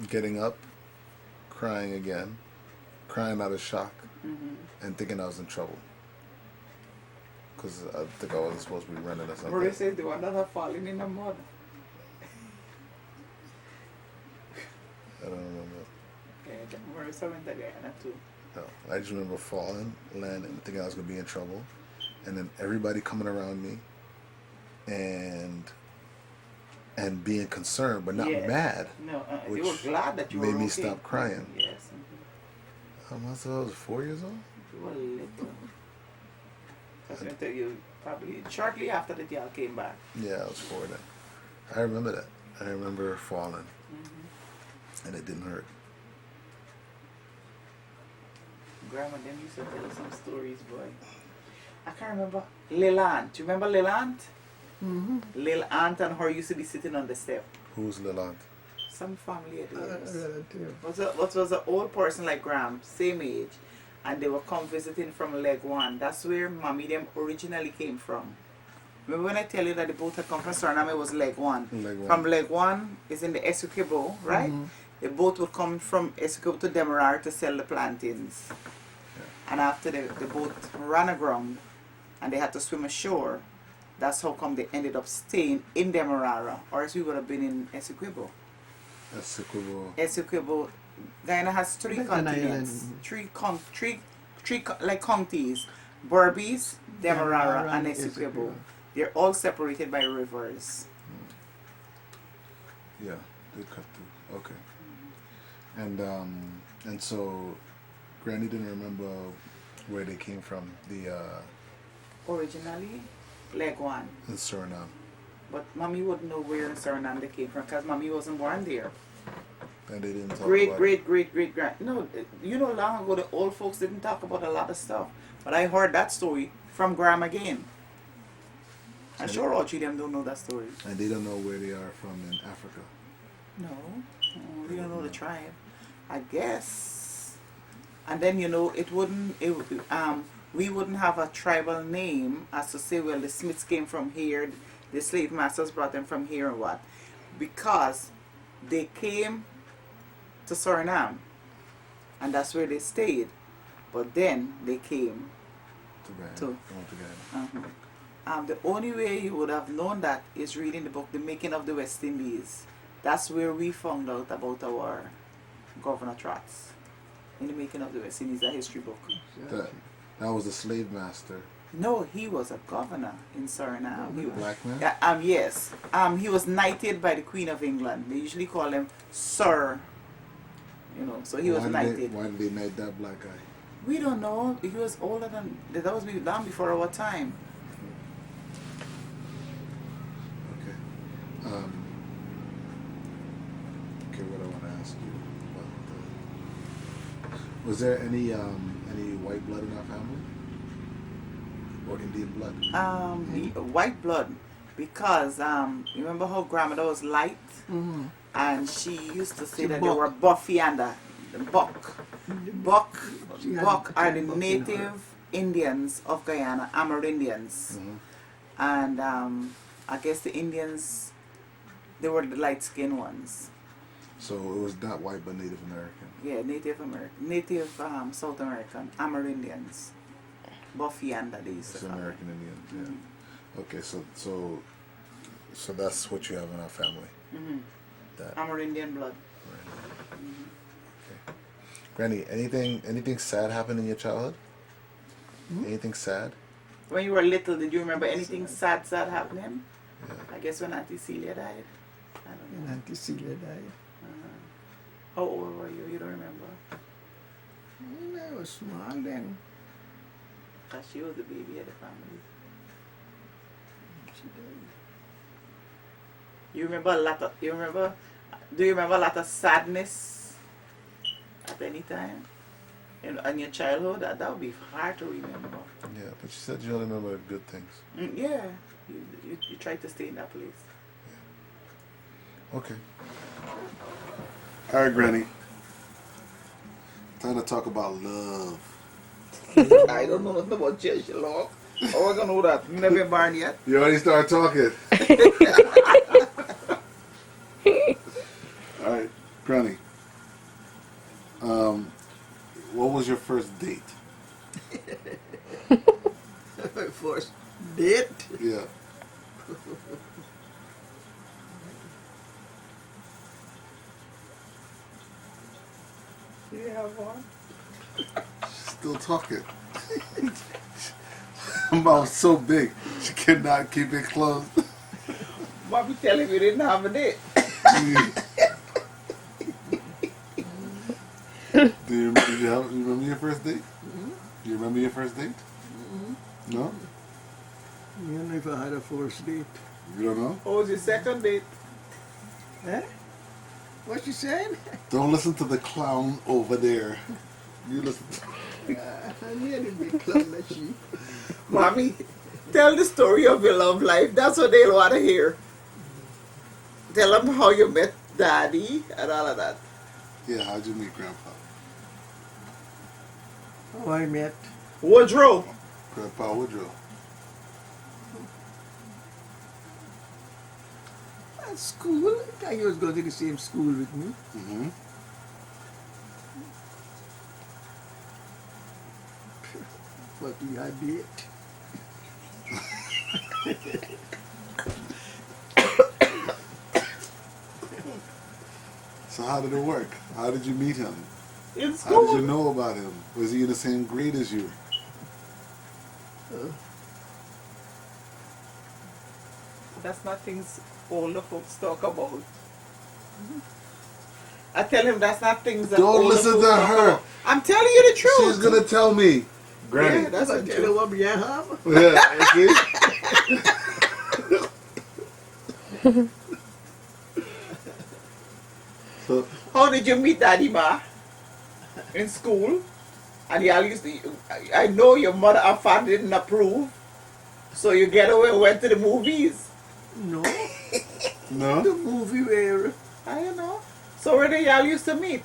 getting up, crying again, crying out of shock, and thinking I was in trouble. Because I think I wasn't supposed to be running or something. Maurice says the one that have fallen in the mud. I don't remember. Yeah, Maurice went to Guyana too. No, I just remember falling, landing, thinking I was going to be in trouble. And then everybody coming around me and being concerned, but not Yes. mad. No, they which were glad that you were made me okay. stop crying. Yes. I must have I was 4 years old. You were little. That's when I tell you, probably shortly after that y'all came back. Yeah, I was 4 then. I remember that. I remember falling, and it didn't hurt. Grandma then used to tell us some stories, boy. I can't remember. Lil Aunt. Do you remember Lil Aunt? Mm-hmm. Lil Aunt and her used to be sitting on the step. Who's Lil Aunt? Some family of theirs. Relative. What was an old person like Graham, same age, and they were come visiting from Leg One. That's where Mommy them originally came from. Remember when I tell you that the boat had come from Suriname, it was Leg One. Leg One. From Leg One is in the Essequibo, right? The boat would come from Essequibo to Demerara to sell the plantains. And after the boat ran aground and they had to swim ashore, that's how come they ended up staying in Demerara, or else we would have been in Essequibo. That's Essequibo. Essequibo, Guyana has three Like an continents, island. three like counties: Berbice, Demerara, Demerara and and Essequibo. Essequibo. They're all separated by rivers. Yeah, they cut through. Okay. And so, Granny didn't remember where they came from. Originally, Leg One, In Suriname. but Mommy wouldn't know where in Suriname they came from because Mommy wasn't born there. And they didn't talk Great, about great, great, great, grand. No, you know, long ago the old folks didn't talk about a lot of stuff, but I heard that story from Graham again. I'm sure all three of them don't know that story. And they don't know where they are from in Africa. No, we don't know the tribe. I guess. And then we wouldn't have a tribal name as to say, well, the Smiths came from here, the slave masters brought them from here, or what? Because they came to Suriname, and that's where they stayed. But then they came To Guyana. To- They went to Guyana. the only way you would have known that is reading the book, The Making of the West Indies. That's where we found out about our Governor Trotz. In The Making of the West Indies, a history book. That was the slave master. No, he was a governor in Suriname. He was, Black man? yes. He was knighted by the Queen of England. They usually call him Sir. You know, so he was knighted. Why did they knight that black guy? We don't know. He was older than, that was long before our time. Okay. Okay, what I want to ask you about was there any white blood in our family? Or Indian blood? The white blood, because you remember how grandmother was light, and she used to say She that they buck. were buffy and the buck. She had Buck are the buck in her. native Indians of Guyana, Amerindians, and I guess the Indians, they were the light skinned ones. So it was not white but Native American. Yeah, native South American, Amerindians, buffy and they used to It's call them. American Indian, yeah. Okay, so that's what you have in our family. That Amerindian blood. okay. Granny, anything sad happened in your childhood? Anything sad? When you were little, did you remember anything sad happening? Yeah. I guess when Auntie Celia died. I don't know. And Auntie Celia died. How old were you? You don't remember? I was small then. Because she was the baby of the family. She died. You remember a lot of, do you remember a lot of sadness at any time? In your childhood? That would be hard to remember. Yeah, but you said you only remember good things. Yeah. You try to stay in that place. Okay. All right, Granny. Time to talk about love. I don't know nothing about church love. How I gonna know that? You never been born yet. You already started talking. All right, Granny. What was your first date? My first date. Yeah. Do you have one? Still talking. Her mouth's so big, she cannot keep it closed. Mommy telling me you didn't have a date. Do you remember your first date? Do you remember your first date? No? You never had a first date. You don't know? What was your second date? Eh? What you saying? Don't listen to the clown over there. You listen to... I nearly big clown that she. Mommy, tell the story of your love life. That's what they'll want to hear. Tell them how you met Daddy and all of that. Yeah, how'd you meet Grandpa? How I met. Woodrow. Grandpa Woodrow. At school. I thought he was going to the same school with me. Mm-hmm. But we had date. So how did it work? How did you meet him? In How school. did you know about him? Was he in the same grade as you? That's not things older folks talk about. I tell him that's not things that Don't older listen folks to talk her. about. I'm telling you the truth. She's gonna tell me. Granny. Yeah, that's I the tell you truth. what we have. Yeah, okay. So, How did you meet Daddy Ma? In school? And y'all used to, I know your mother and father didn't approve. So you get away and went to the movies. No. no? The movie where I don't know. So where did y'all used to meet?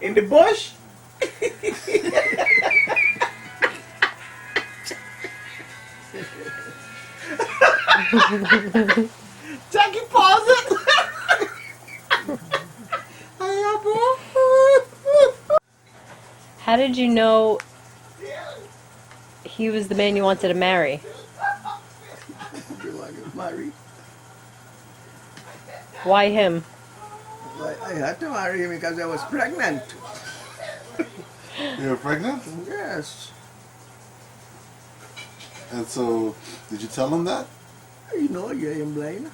In the bush? Jackie, pause it. How did you know he was the man you wanted to marry? they want to marry. Why him? I had to marry him because I was pregnant. You were pregnant? Yes. And so, did you tell him that? You know, I am blind.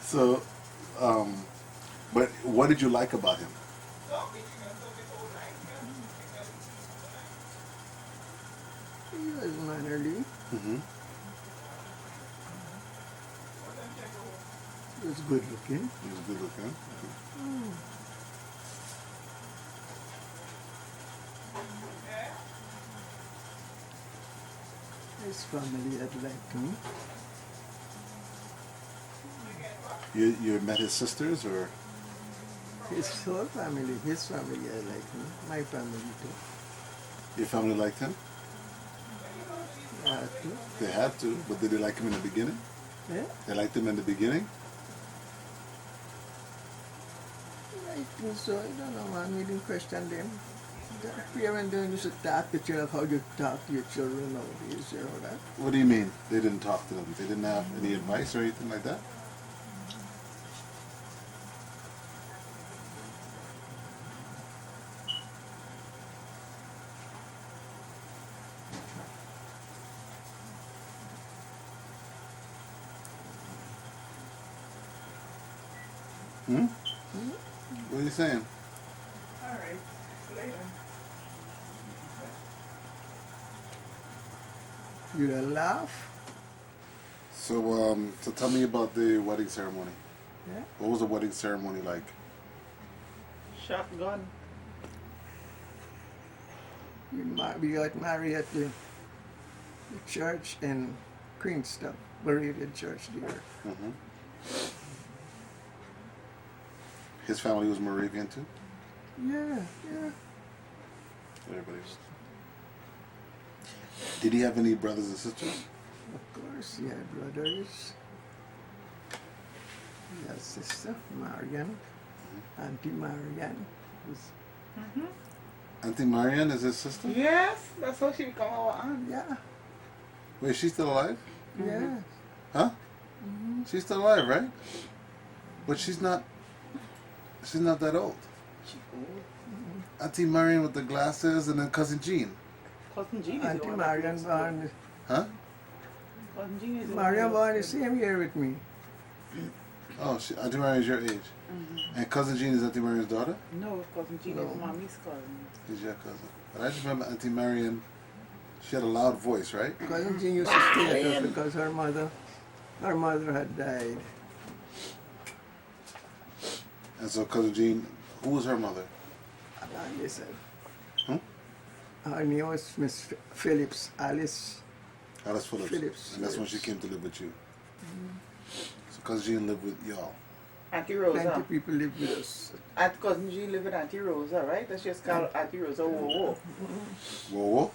So, but what did you like about him? He was mannerly. Mm-hmm. He was good looking. He was good looking. His family had liked him. You met his sisters, or His whole family, his family had liked him. My family too. your family liked him? Had to. They had to, but did they like him in the beginning? Yeah? They liked him in the beginning? I think so. I don't know, man. We didn't question them. The parents don't used to talk to children how you talk to your children nowadays, you know that? What do you mean? They didn't talk to them. They didn't have any advice or anything like that? Hmm? What are you saying? Alright, later. You don't laugh? So tell me about the wedding ceremony. Yeah? What was the wedding ceremony like? Shotgun. We got married at the the church in Queenstown, Moravian church there. Mm-hmm. His family was Moravian too? Yeah, yeah. Everybody's. Did he have any brothers and sisters? Of course, he had brothers. He had a sister, Marian, Auntie Marian. Was, Auntie Marianne is his sister? Yes, that's how she become our aunt. yeah, Wait, she's still alive? yeah. Huh? She's still alive, right? But she's not that old. Auntie Marianne with the glasses and then Cousin Jean. Cousin Jean is Auntie the one Marian that born, Huh? Cousin Jean is the Marian one born the that same year with me. Oh, Auntie Marianne is your age. And Cousin Jean is Auntie Marianne's daughter? No, Cousin Jean No. is Mommy's cousin. Is your cousin. But I just remember Auntie Marianne, she had a loud voice, right? Cousin Jean used to stay with us because her mother had died. And so Cousin Jean, who was her mother? Alice said. Hmm? Her name was Miss Phillips, Alice. Alice Phillips. Phillips, And that's when she yes. came to live with you. So Cousin Jean lived with y'all. Auntie Plenty Rosa. people live with us. Aunt Cousin Jean live with Auntie Rosa, right? That's just called Auntie Rosa. Whoa, whoa. Whoa, whoa?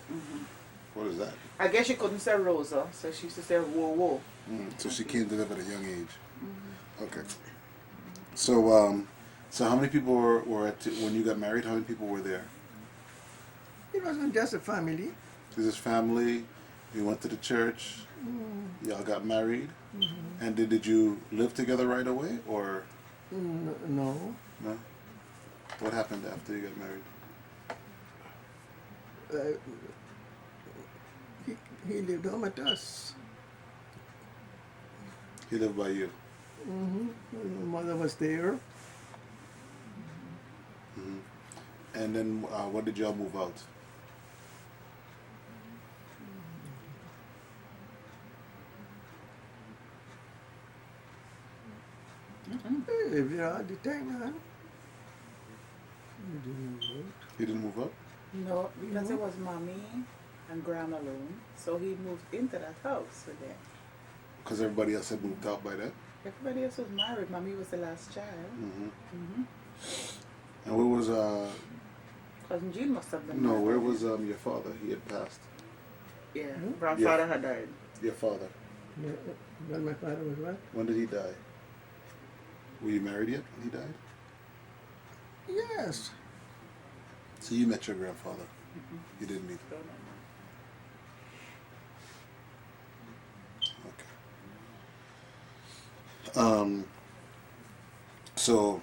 What is that? I guess she couldn't say Rosa, so she used to say whoa, whoa. So she came to live at a young age. Okay. So, so how many people were at when you got married? How many people were there? It wasn't just a family. Is this family? You went to the church. Y'all got married. And did you live together right away, or No. no? What happened after you got married? He lived home at us. He lived by you. My mother was there. And then when did y'all move out? He lived there all the time, man. He didn't move out. You didn't move out? No, because it was Mommy and Grandma alone, so he moved into that house with them. Because everybody else had moved out by then. Everybody else was married. Mommy was the last child. And where was Cousin Jean must have been no? married. Where was your father? He had passed. Yeah, grandfather had died. Your father. When my father was what? When did he die? Were you married yet when he died? Yes. So you met your grandfather. You didn't meet him. Okay. So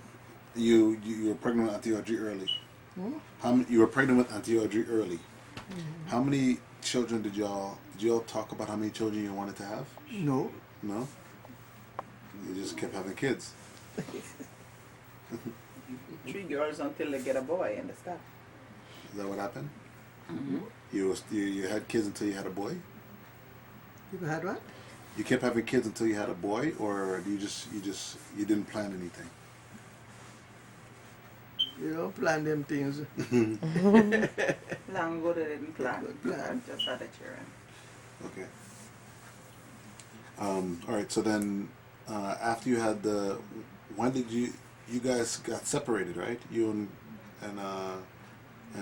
you were pregnant with Auntie Audrey early. You were pregnant with Auntie Audrey early. How many children did y'all talk about? How many children you wanted to have? No. No. You just kept having kids. 3 girls until they get a boy and they stop. Is that what happened? You had kids until you had a boy. You had what? You kept having kids until you had a boy, or you didn't plan anything? You don't plan them things. Long ago they didn't plan. Plan. Just had the children. Okay. All right. So then, after you had when did you guys got separated, right? You and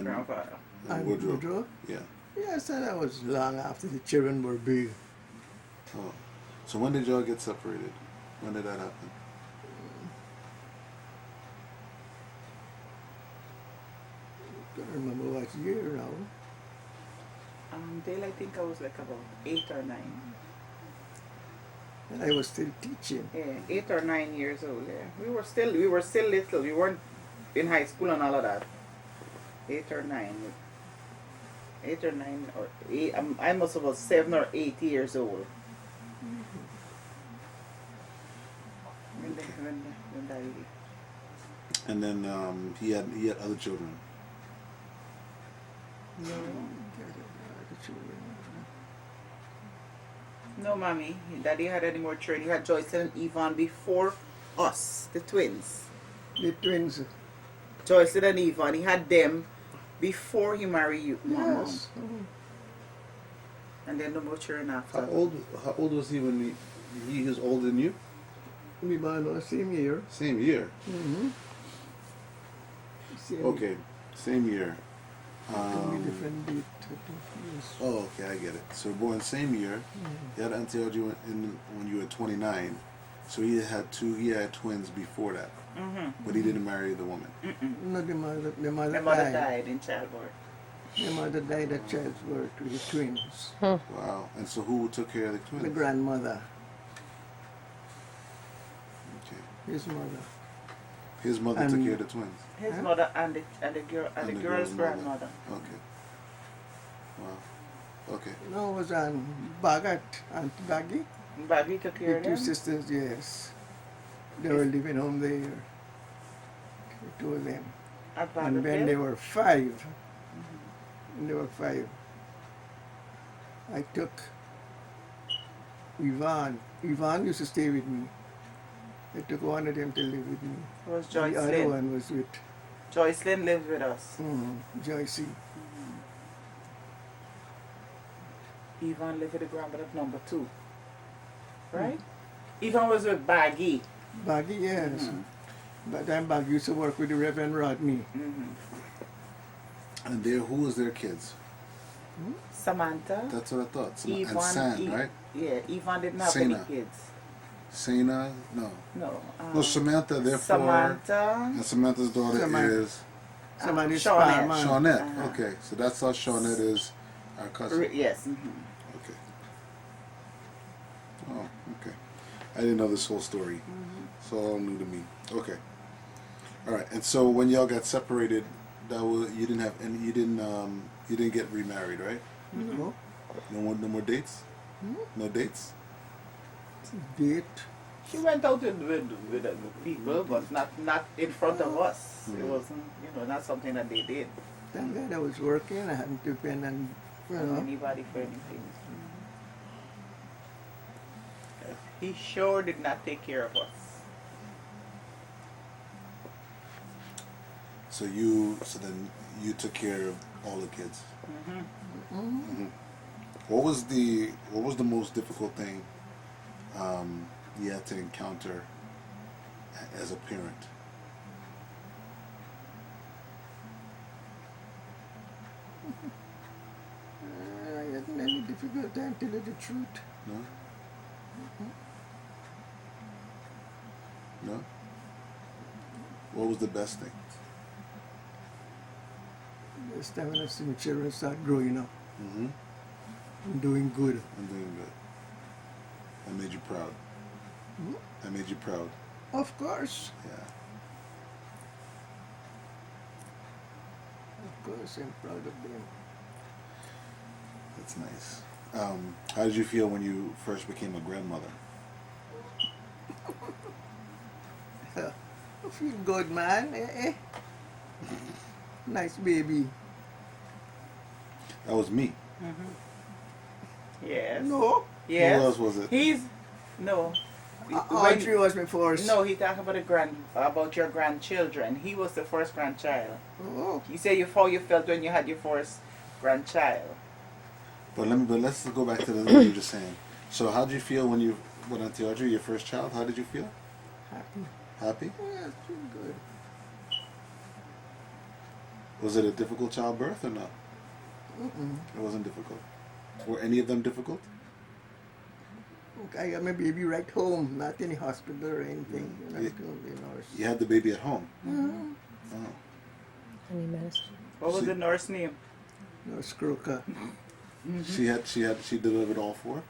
Grandfather. and And Woodrow. Woodrow? Yeah. Yes, and that was long after the children were big. Oh. So when did y'all get separated? When did that happen? I don't remember what year now. Dale, I think I was like about 8 or 9. And I was still teaching. Yeah, 8 or 9 years old. Yeah, we were still little. We weren't in high school and all of that. 8 or 9. 8 or 9 or 8. I must have was 7 or 8 years old. When Daddy. And then he had other children. No, Mommy. Daddy had any more children. He had Joycelyn and Yvonne before us, the twins. The twins. Joycelyn and Yvonne. He had them before he married you, Mama. Yes. And then no more children after. How old was he when he was older than you? We born on the same year. Same year. Same Okay, same year. Totally different date. I think it was- Oh, okay, I get it. So born same year. You had Auntie Audrey when you were 29. So he had twins before that. But he didn't marry the woman. No, the mother The mother died. died in childbirth. The mother died at childbirth with the twins. Wow. And so who took care of the twins? The grandmother, Okay. his mother. His mother took And- care of the twins. His Huh? mother and the girl's girl's mother. grandmother. Okay. Wow. Okay. No, it was Bagat, Aunt Baggy. Baggy took care The of two them. sisters, yes. They were living home there. The two of them. At And when Baggerville. they were 5, when they were 5, I took Ivan. Ivan used to stay with me. I took one of them to live with me. It was The other Joycelyn. one was with Joycelyn lived with us. Joycey. Yvonne lived with the grandmother number 2. Right? Yvonne was with Baggy. Baggy, yes. But then Baggy used to work with the Reverend Rodney. And who was their kids? Samantha. That's what I thought. And Yvonne. San, right? Yeah, Yvonne didn't have Sena. any kids. Sena? No. No. No, Samantha, therefore. Samantha. And Samantha's daughter Samantha. is Somebody Shawnette. Sparman. Shawnette. Uh-huh. Okay, so that's how Shawnette is our cousin. Yes. Okay. Oh, okay. I didn't know this whole story. It's all new to me. Okay. All right. And so when y'all got separated, you didn't have any. You didn't get remarried, right? No. No more dates. No dates. Date. She went out with the people, but not in front of us. It wasn't, not something that they did. Thank God I was working. I hadn't to depend on, Anybody for anything. He sure did not take care of us. So then you took care of all the kids. What was the most difficult thing you had to encounter as a parent? I hadn't any difficult time to tell you the truth. No. No. What was the best thing? This time when I see my children start growing up Mm-hmm. and doing good. I'm doing good. I made you proud. I made you proud. Of course. Yeah. Of course, I'm proud of them. That's nice. How did you feel when you first became a grandmother? I feel good, man. Nice baby. That was me. Yes. No. Yes. Who else was it? No. Audrey was my first. No, he talking about your grandchildren. He was the first grandchild. Oh. You say how you felt when you had your first grandchild. But let's go back to the what you were just saying. So how did you feel when Auntie Audrey, your first child? How did you feel? Happy. Happy? Yeah, I feel good. Was it a difficult childbirth or not? It wasn't difficult. Were any of them difficult? I got my baby right home, not in the hospital or anything. Yeah. The nurse. You had the baby at home. Oh. Any medicine? What was See- the nurse name? Nurse Croker. She delivered all 4.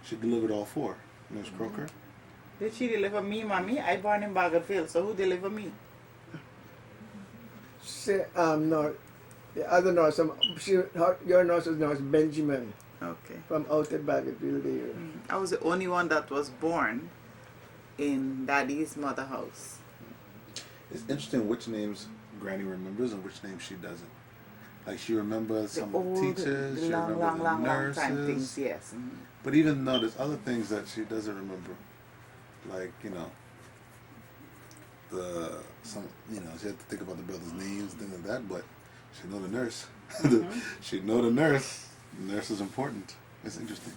She delivered all 4. Nurse Croker. Did she deliver me, mommy? I born in Baggerville, so who delivered me? No, the other nurse, your nurse was Nurse Benjamin Okay. from out at Baggerville there. I was the only one that was born in Daddy's mother house. It's interesting which names Granny remembers and which names she doesn't. Like she remembers The some of the old, teachers, the she long, remembers long, the long, long nurses. time things, yes. But even though there's other things that she doesn't remember, like she had to think about the brothers' names, things like that. But she know the nurse. She know the nurse. Nurse is important. That's interesting.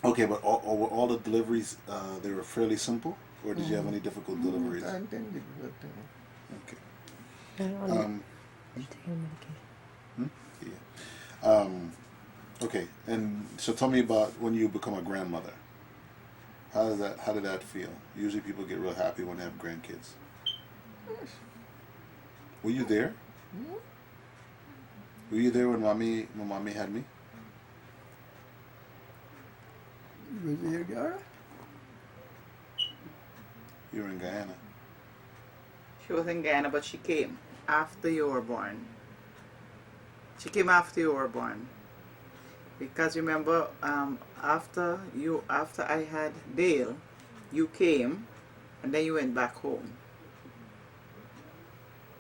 Okay, but were all the deliveries they were fairly simple, or did you have any difficult deliveries? I think it was, Okay. I'm taking medication. Yeah. Okay, and so tell me about when you become a grandmother. How did that feel? Usually people get real happy when they have grandkids. Were you there? Were you there when mommy had me? was there, Gara? You were in Guyana. She was in Guyana, but she came after you were born. She came after you were born. Because remember, after I had Dale, you came, and then you went back home.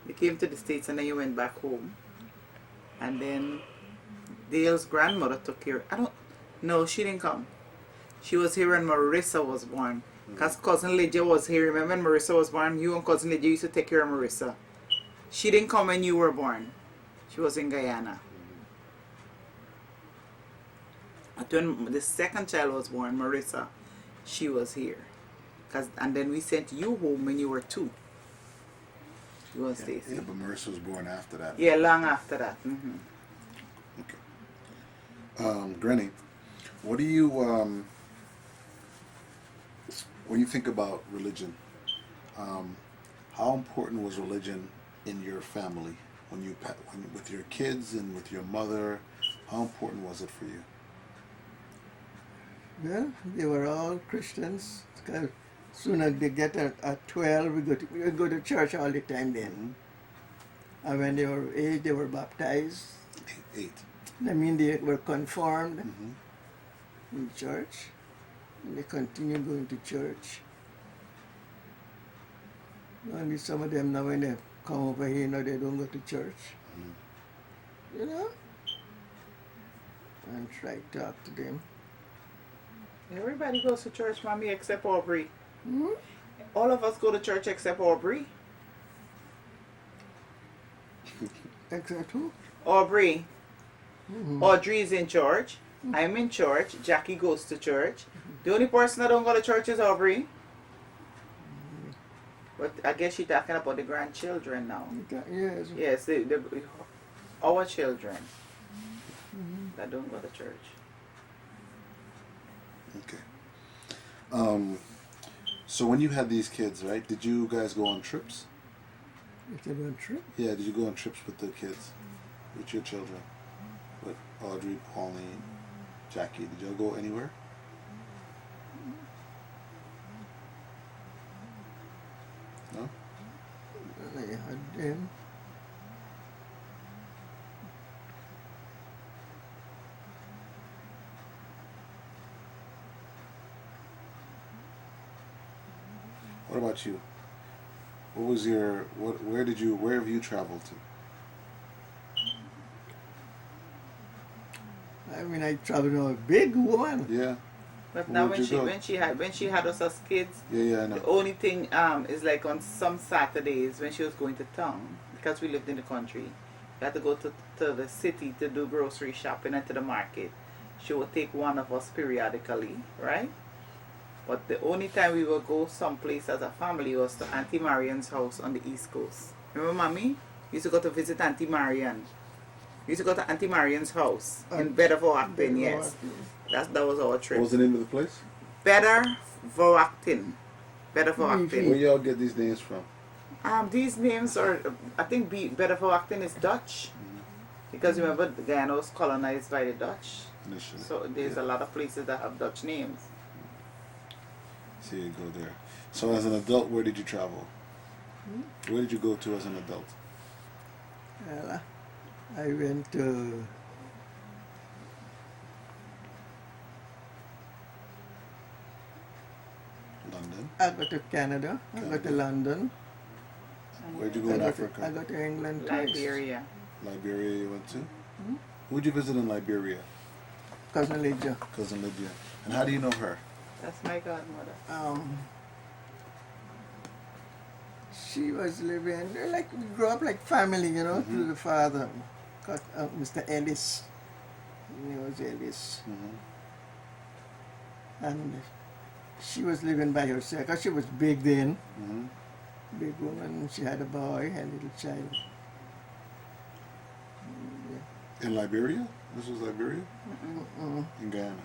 You came to the States, and then you went back home. And then Dale's grandmother took care. No, she didn't come. She was here when Marissa was born. Because Cousin Lydia was here. Remember when Marissa was born? You and Cousin Lydia used to take care of Marissa. She didn't come when you were born. She was in Guyana. When the second child was born, Marissa, she was here. And then we sent you home when you were 2. You and Stacy. Yeah, but Marissa was born after that. Yeah, long after that. Mm-hmm. Okay. Granny, what do you when you think about religion? How important was religion in your family with your kids and with your mother? How important was it for you? Well, they were all Christians. Because soon as they get at 12, we would go to church all the time then. And when they were 8, they were baptized. 8. I mean, they were confirmed in church. And they continue going to church. Only some of them now when they come over here, they don't go to church. You know? And try to talk to them. Everybody goes to church, Mommy, except Aubrey. All of us go to church except Aubrey. Except who? Aubrey. Audrey's in church. I'm in church. Jackie goes to church. The only person that don't go to church is Aubrey. But I guess she's talking about the grandchildren now. Yes. Yes, our children that don't go to church. Okay. So when you had these kids, right? Did you guys go on trips? If they went trip? Yeah. Did you go on trips with the kids, with your children, with Audrey, Pauline, Jackie? Did y'all go anywhere? No. I had them. What about you? What was your where have you traveled to? I mean, I traveled with a big woman. Yeah. But Where now would you go? when she had us as kids, Yeah, I know. the only thing is like on some Saturdays when she was going to town, because we lived in the country, we had to go to the city to do grocery shopping and to the market. She would take one of us periodically, right? But the only time we would go someplace as a family was to Auntie Marian's house on the East Coast. Remember, Mommy? We used to go to visit Auntie Marian. We used to go to Auntie Marian's house in Bedford-Acton, yes. That was our trip. What was the name of the place? Bedford-Acton. Bedford-Acton. Where y'all get these names from? These names are, I think Bedford-Acton is Dutch. Because remember, Guyana was colonized by the Dutch. Initially. So there's a lot of places that have Dutch names. So you go there. So as an adult, where did you travel? Where did you go to as an adult? Well, I went to London. I go to Canada. I go to London. Where'd you go in Africa? I go to England twice. Liberia. Liberia you went to? Who'd you visit in Liberia? Cousin Lydia. Cousin Lydia. And how do you know her? That's my godmother. She was living like we grew up like family, through the father. Mr. Ellis. His name was Ellis. And she was living by herself because she was big then. Big woman. She had a boy, a little child. In Liberia? This was Liberia? In Guyana?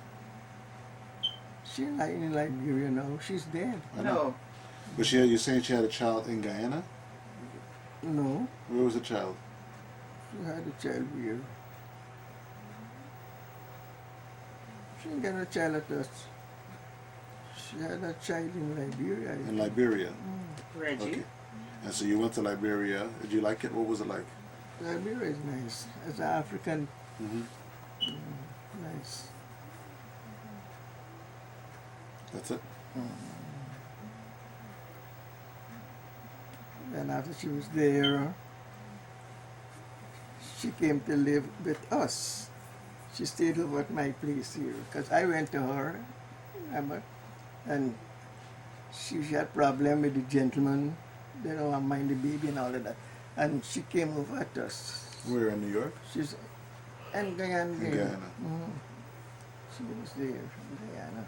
She's not in Liberia now. She's dead. I know. No. But you're saying she had a child in Guyana? No, Where was the child? she had a child here. She didn't get a child at us. She had a child in Liberia. In Liberia? Reggie. Okay. And so you went to Liberia. Did you like it? What was it like? Liberia is nice. As an African, nice. That's it? And after she was there, she came to live with us. She stayed over at my place here because I went to her, remember, and she had problem with the gentleman, you know, I mind the baby and all of that. And she came over at us. Where, in New York? She's in Guyana. In Guyana. She was there in Guyana.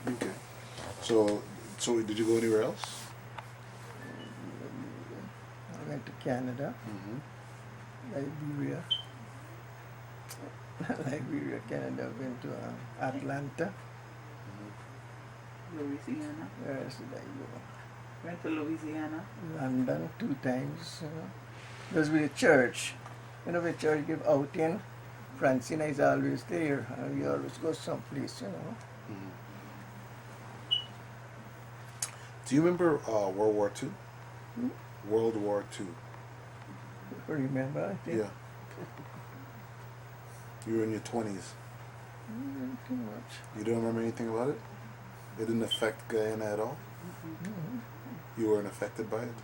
Okay. So did you go anywhere else? I went to Canada, Liberia. Liberia, Canada, went to Atlanta. Louisiana. Where else did I go? Went to Louisiana. London 2 times. Those with the church. You know, the church give outing. Francina is always there. We always go someplace, you know. Do you remember World War II? World War II. Remember, I think. Yeah. You were in your 20s. Too much. You don't remember anything about it? It didn't affect Guyana at all? You weren't affected by it?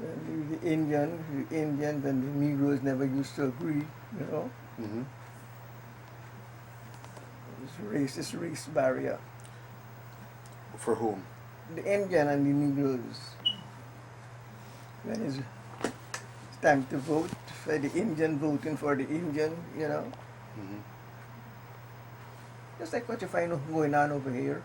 Well, the Indians and the Negroes never used to agree, you know. It's race barrier. For whom? The Indian and the Negroes. When it's time to vote for the Indian, voting for the Indian, you know. Just like what you find going on over here.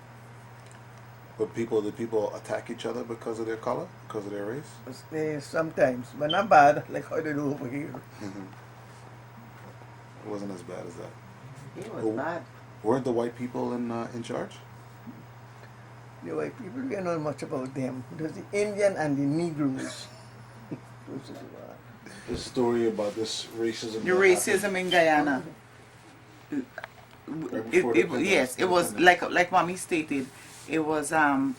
But did people attack each other because of their color? Because of their race? They sometimes, but not bad, like how they do over here. It wasn't as bad as that. It was bad. Weren't the white people in charge? The white people, we don't know much about them. There's the Indian and the Negroes. Those are the ones. The story about this racism. The racism in Guyana. Yes, it was like Mommy stated. It was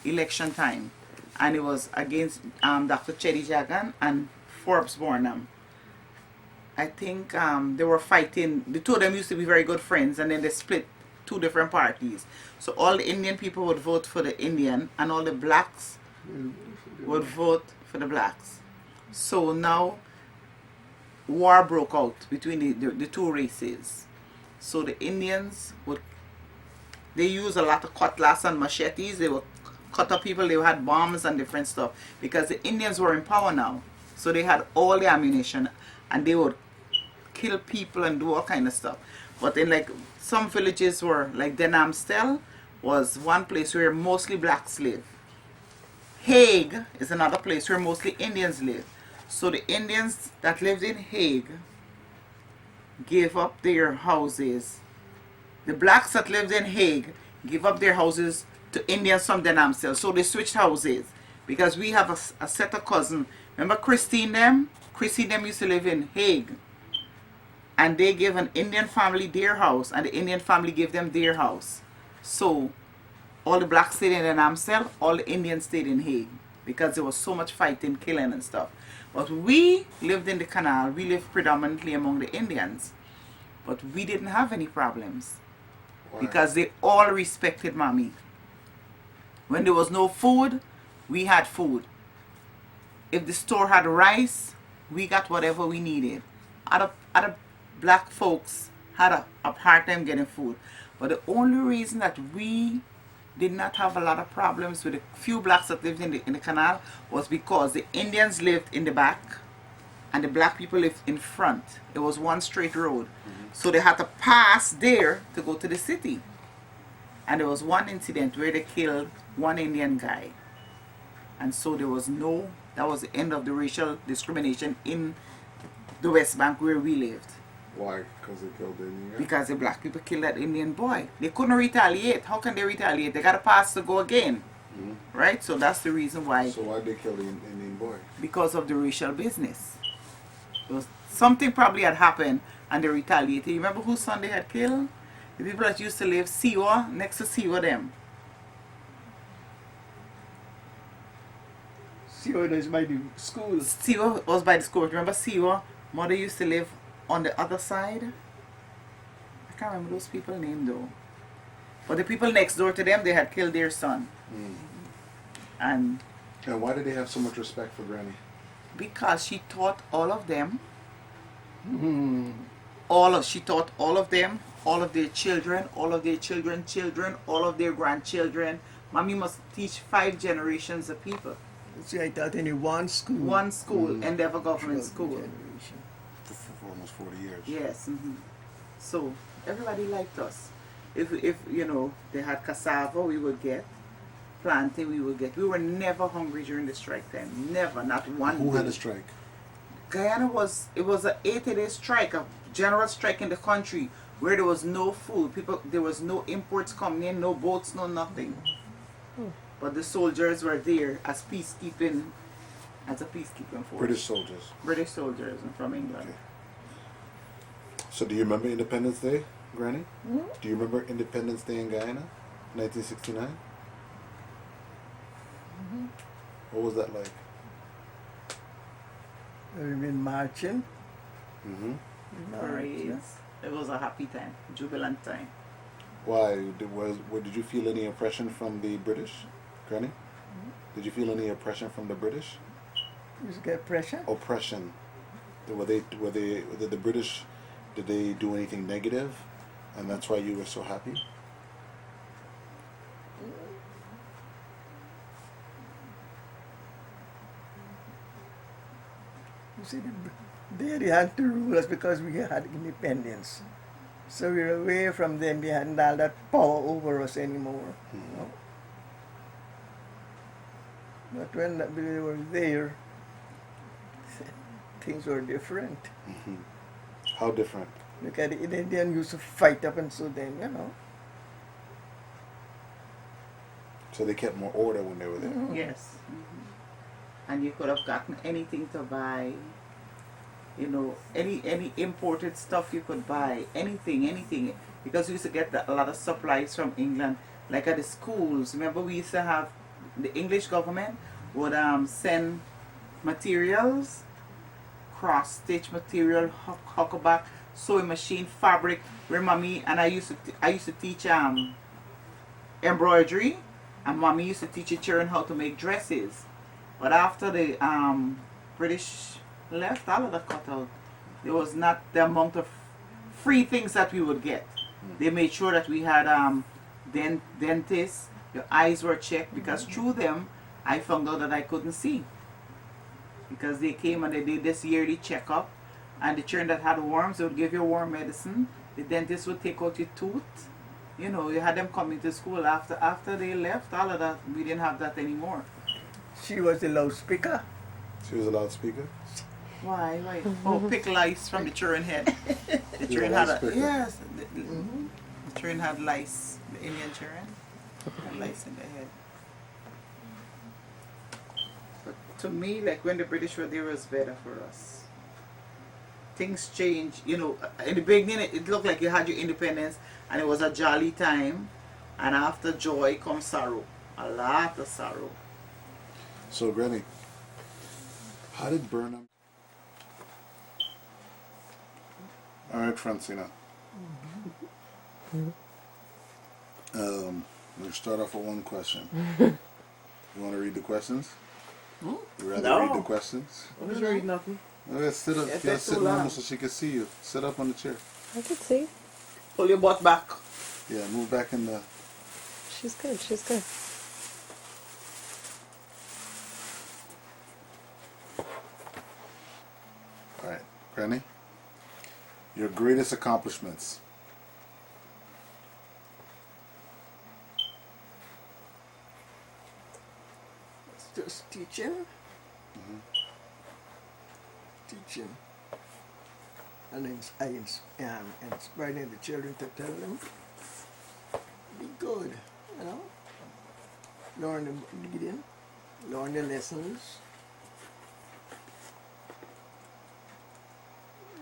election time, and it was against Dr. Chedi Jagan and Forbes Burnham. I think they were fighting. The two of them used to be very good friends, and then they split 2 different parties. So all the Indian people would vote for the Indian, and all the blacks would vote for the blacks. So now war broke out between the 2 races. So the Indians they used a lot of cutlass and machetes. They would cut up people. They had bombs and different stuff because the Indians were in power now. So they had all the ammunition, and they would kill people and do all kind of stuff. But in like some villages were like Denamstel was one place where mostly blacks live. Hague is another place where mostly Indians live. So the Indians that lived in Hague gave up their houses. The blacks that lived in Hague gave up their houses to Indians from Denamstel. So they switched houses because we have a set of cousins. Remember Christine them? Christine them used to live in Hague. And they gave an Indian family their house, and the Indian family gave them their house. So all the blacks stayed in Denamstel, all the Indians stayed in Hague because there was so much fighting, killing and stuff. But we lived in the canal. We lived predominantly among the Indians. But we didn't have any problems. Why? Because they all respected Mommy. When there was no food, we had food. If the store had rice, we got whatever we needed. Other black folks had a hard time getting food. But the only reason that we did not have a lot of problems with the few blacks that lived in the canal was because the Indians lived in the back and the black people lived in front. It was one straight road. So they had to pass there to go to the city. And there was one incident where they killed one Indian guy. And so there was that was the end of the racial discrimination in the West Bank where we lived. Why? Because they killed the Indian guy? Because the black people killed that Indian boy. They couldn't retaliate. How can they retaliate? They got to pass to go again. Right? So that's the reason why. So why did they kill the Indian boy? Because of the racial business. It was, something probably had happened and they retaliated. You remember whose son they had killed? The people that used to live Siwa, next to Siwa them. Siwa is by the school. Siwa was by the school. Remember Siwa? Mother used to live on the other side. I can't remember those people's name though. But the people next door to them, they had killed their son. And why did they have so much respect for Granny? because she taught all of them, she taught all of them, all of their children, all of their children's children, all of their grandchildren. Mommy must teach 5 generations of people. See, I taught in one school. One school, Endeavor Government School. Generation. For almost 40 years. Yes. So everybody liked us. If you know they had cassava, we would get plantain. We would get. We were never hungry during the strike time. Never, not one. Who day. had a strike? Guyana was an 80-day strike, a general strike in the country where there was no food. There was no imports coming in, no boats, no nothing. But the soldiers were there as a peacekeeping force. British soldiers. British soldiers from England. Okay. So do you remember Independence Day, Granny? Do you remember Independence Day in Guyana, 1969? What was that like? We've been marching. Parades. It was a happy time, jubilant time. Why? Did you feel any oppression from the British, Granny? Did you feel any oppression from the British? You get pressure. Oppression. Did the British, did they do anything negative, and that's why you were so happy? You see, they had to rule us because we had independence. So we were away from them. They hadn't all that power over us anymore. You know? But when they were there, things were different. How different? Look at the Indian used to fight up, and so then, you know. So they kept more order when they were there. Yes. And you could have gotten anything to buy. You know, any imported stuff you could buy, anything, because we used to get a lot of supplies from England, like at the schools. Remember, we used to have the English government would send materials, cross stitch material, huckleback, sewing machine, fabric. Where Mommy and I used to teach embroidery, and Mommy used to teach the children how to make dresses. But after the British left, all of that cut out. There was not the amount of free things that we would get. They made sure that we had dentists, your eyes were checked, because through them I found out that I couldn't see. Because they came and they did this yearly checkup, and the children that had worms, they would give you worm medicine. The dentist would take out your tooth. You know, you had them coming to school after they left, all of that. We didn't have that anymore. She was the loudspeaker. She was a loudspeaker? Why? Oh, pick lice from the children head. The children had yes. The children had lice. The Indian children had lice in their head. But to me, like when the British were there, it was better for us. Things changed. You know, in the beginning, it looked like you had your independence, and it was a jolly time. And after joy comes sorrow, a lot of sorrow. So, Granny, how did Burnham... All right, Francina. We'll start off with one question. You want to read the questions? You rather read the questions? I was reading nothing. Okay, sit up. Yes, Yeah, it's sit too normal loud. so she can see you. Sit up on the chair. I can see. Pull your butt back. Yeah, move back in the... She's good. She's good. All right, Granny. Your greatest accomplishments. It's just teaching. Teaching. And inspiring the children to tell them, be good, you know. Learn the reading, learn the lessons.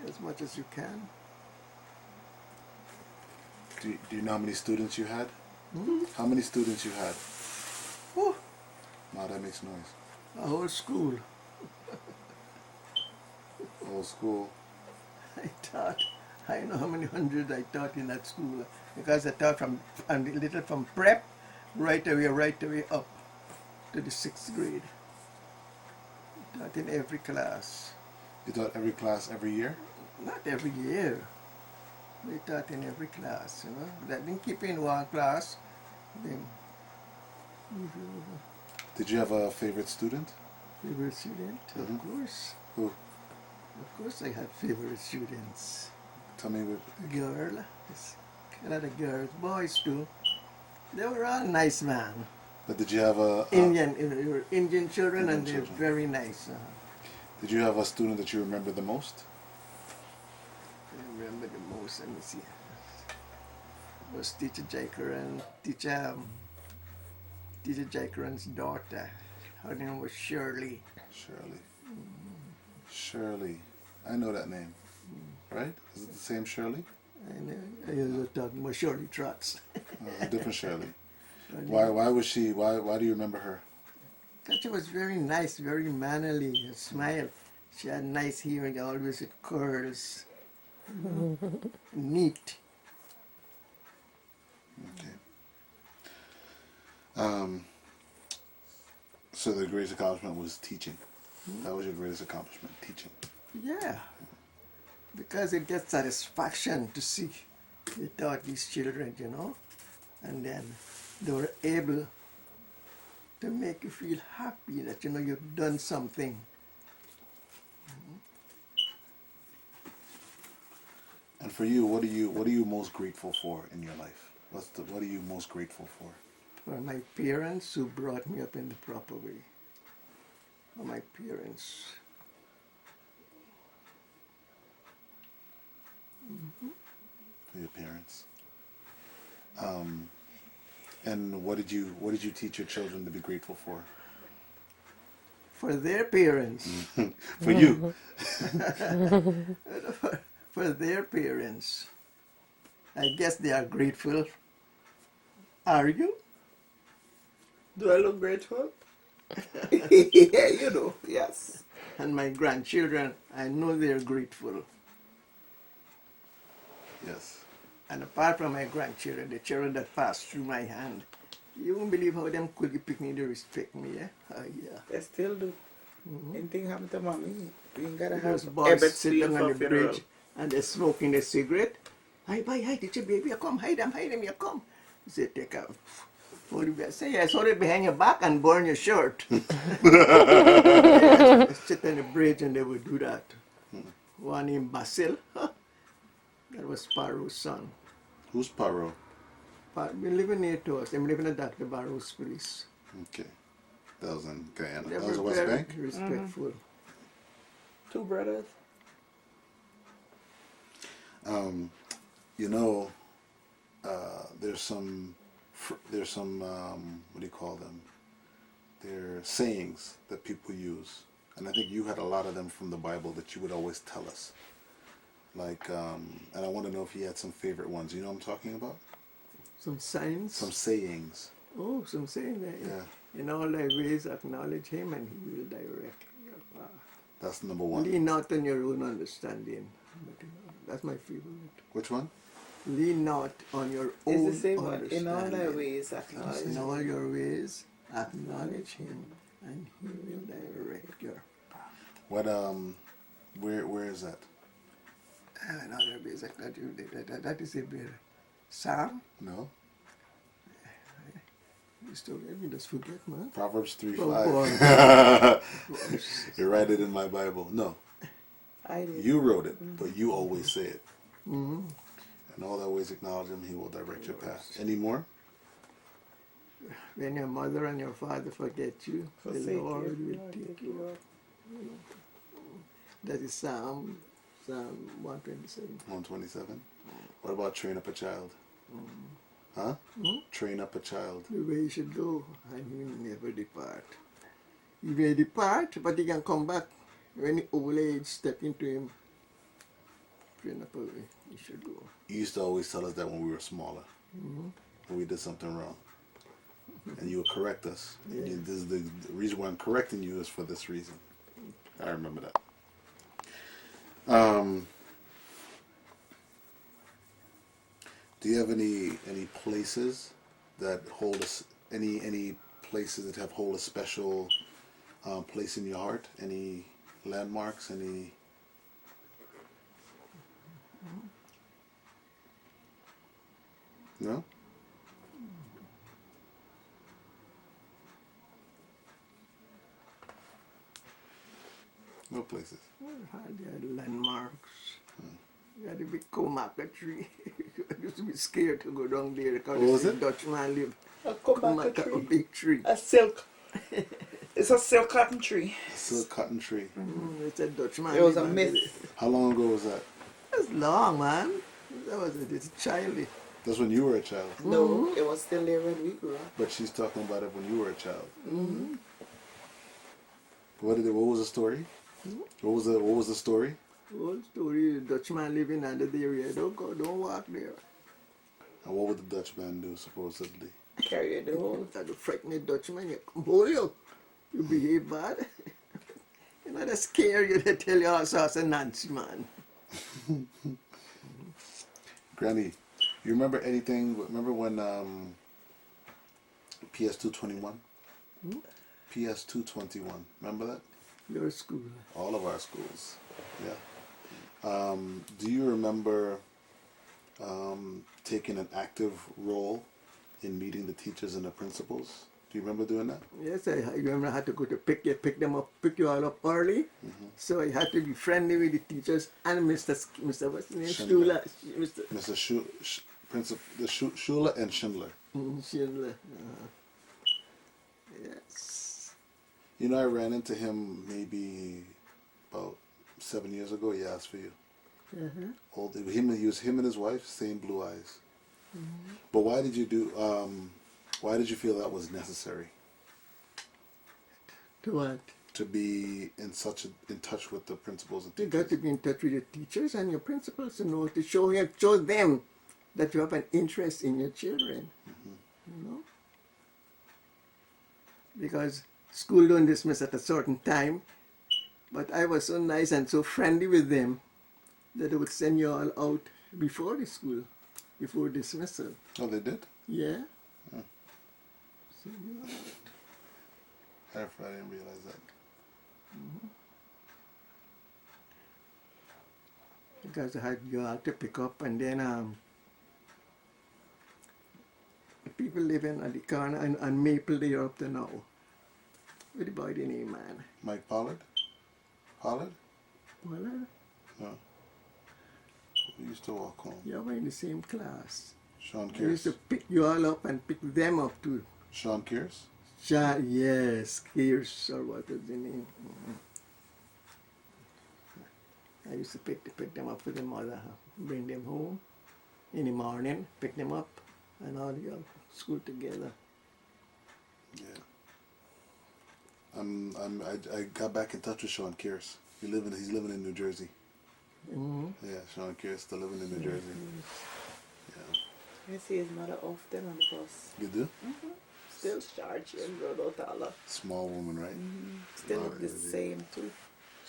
As much as you can. Do you know how many students you had? How many students you had? Whew, Wow, that makes noise. a whole school. Whole school. I know how many hundreds I taught in that school because I taught from prep right away up to the 6th grade. Taught in every class. You taught every class every year? Not every year. We taught in every class, you know. That didn't keep in one class. Then Did you have a favorite student? favorite student, of course. Who? Of course I had favorite students. Tell me what. Girl, yes, a lot of girls, boys too. They were all nice, man. But did you have a Indian children, Indian and they're children. very nice. Did you have a student that you remember the most? I remember the most. Let me see. It was Teacher Jacaran, Teacher Jacaran's daughter. Her name was Shirley. Shirley. Shirley. I know that name. Right? Is it the same Shirley? And I was talking about Shirley Trots. A different Shirley. Why was she? Why do you remember her? She was very nice, very mannerly. Her smile. She had nice hair and always with curls. Neat. Okay. So the greatest accomplishment was teaching. That was your greatest accomplishment, teaching. Yeah. Because it gets satisfaction to see you taught these children, you know, and then they were able to make you feel happy that, you know, you've done something. And for you, what are you most grateful for in your life? What are you most grateful for? For my parents who brought me up in the proper way. For my parents. For your parents. And what did you teach your children to be grateful for? For their parents. For you. For their parents. I guess they are grateful. Are you? Do I look grateful? Yeah, you know, yes. And my grandchildren, I know they're grateful. Yes. And apart from my grandchildren, the children that pass through my hand, you won't believe how them could pick me, they respect me, yeah? Yeah. They still do. Anything happen to mommy, we ain't gotta Those have boys Ebbets sit Field down on for the funeral. bridge and they're smoking a cigarette. Hi, teacher, baby, you come, hide them, you come. He said, take out. I say, yes, hold it behind your back and burn your shirt. They sit on the bridge and they would do that. One named Basil, that was Paro's son. Who's Paro? Been living near to us. I'm living at Dr. Barrow's place. Okay. That was in Guyana. They That was were a West very Bank? respectful. Two brothers. You know, there's some what do you call them? They're sayings that people use, and I think you had a lot of them from the Bible that you would always tell us. Like, and I want to know if you had some favorite ones. You know what I'm talking about? Some signs. Some sayings. Oh, some saying that. Yeah. In all thy ways acknowledge him and he will direct your path. That's number one. Lean not on your own understanding. But, that's my favorite. Which one? Lean not on your It's own the same one. understanding. In all thy ways acknowledge. In all your ways acknowledge him and he will direct your path. What where is that? In all your ways acknowledge him. That is a bit Psalm. No. This story, I mean, just forget, man. Proverbs 3 Oh, 5. You write it in my Bible. No, I did. you wrote it, but you always say it. Mm-hmm. And all that ways acknowledge him, he will direct your path. Any more? When your mother and your father forget you, the Forsake you, Lord will Lord, take take you you up. That is Psalm 127. 127. What about train up a child? Huh? Train up a child. The way he should go, and he will never depart. He may depart, but he can come back when the old age step into him. Train up a way, he should go. You used to always tell us that when we were smaller, when we did something wrong. And you would correct us. And you, this is the reason why I'm correcting you is for this reason. I remember that. Do you have any places that hold us any places that have hold a special place in your heart? Any landmarks? Any? No. No places. There are landmarks. There the big Comaca tree. I used to be scared to go down there because What was the it? Dutchman live. A Comaca A tree. big tree. A silk. It's a silk cotton tree. A silk cotton tree. It's a Dutchman. It was a live under myth. How long ago was that? That's long, man. That was it's childy. That's when you were a child. No, it was still there when we grew up. But she's talking about it when you were a child. What was the story? What was the story? Old story, the Dutchman living under the area. Don't walk there. And what would the Dutchman do supposedly? Carry it home. That the frighten the Dutchman, you come hold you. You behave bad. You know, they scare you, they tell you all sorts of nonsense, man. Granny, you remember anything? Remember when PS221? PS221. Remember that? Your school. All of our schools. Yeah. Do you remember taking an active role in meeting the teachers and the principals? Do you remember doing that? Yes, I remember I had to go to pick you all up early. So I had to be friendly with the teachers and Mr. what's his name? Schindler. Mr. Mr. Schula and Schindler. Schindler. Yes. You know, I ran into him maybe about 7 years ago. He asked for you. Old, he was him and his wife, same blue eyes. But why did you do? Why did you feel that was necessary? To what? To be in touch with the principals and You teachers. got to be in touch with your teachers and your principals to know, to show them that you have an interest in your children. You know? Because school don't dismiss at a certain time, but I was so nice and so friendly with them that they would send you all out before the school, before dismissal. Oh, they did? Yeah? Hmm. Send you out. I didn't realize that. Because I had you all to pick up, and then people living at the corner and Maple there up to now. What about the name, man? Mike Pollard? Pollard? Well, No. We used to walk home. you were in the same class. Sean I used Kears. to pick you all up and pick them up too. Sean Kears? Yes, Kears, or what was the name? I used to pick them up with the mother, bring them home in the morning, pick them up, and all the school together. Yeah. I got back in touch with Sean Kears. He's living in New Jersey. Yeah, Sean Kears still living in New Jersey. Yeah. I see his mother often on the bus. You do? Still starchy and Rodotala. Small woman, right? Still Wow, look the yeah. same too.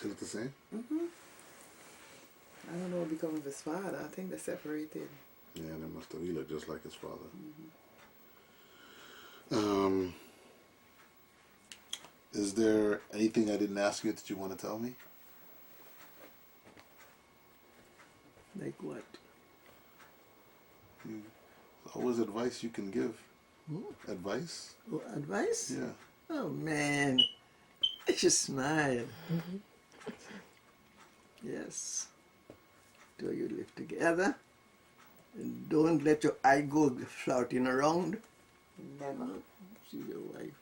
She look the same? I don't know what become of his father. I think they separated. Yeah, they must have. He looked just like his father. Is there anything I didn't ask you that you want to tell me? Like what? Always advice you can give. Advice? Oh, advice? Yeah. Oh man, I just smile. Yes. Do you live together? And don't let your eye go flouting around. Never. See your wife.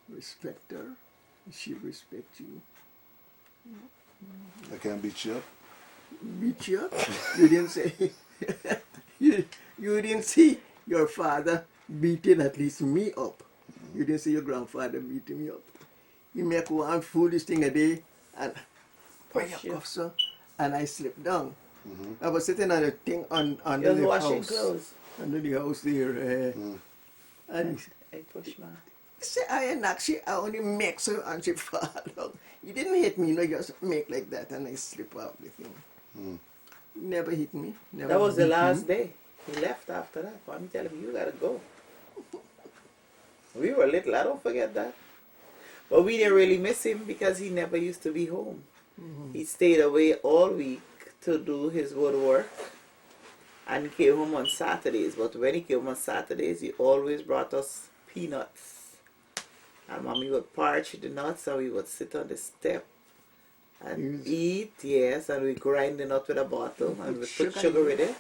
Respect her. She respect you. I can't beat you up. Beat you up? You didn't say. you didn't see your father beating at least me up. You didn't see your grandfather beating me up. You make one foolish thing a day and Push you. sir, and I slipped down. I was sitting on a thing under You the was washing house. clothes. Under the house there. And I push my. he said, I only make so and she fall down. You didn't hit me, you just make like that and I slip out the thing. You never hit me. Never That was the beat last me. day. He left after that. I'm telling you, you gotta go. We were little, I don't forget that. But we didn't really miss him because he never used to be home. He stayed away all week to do his woodwork. And he came home on Saturdays. But when he came on Saturdays, he always brought us peanuts. And Mommy would parch the nuts and we would sit on the step and eat, yes, and we grind the nut with a bottle and we put sugar with it.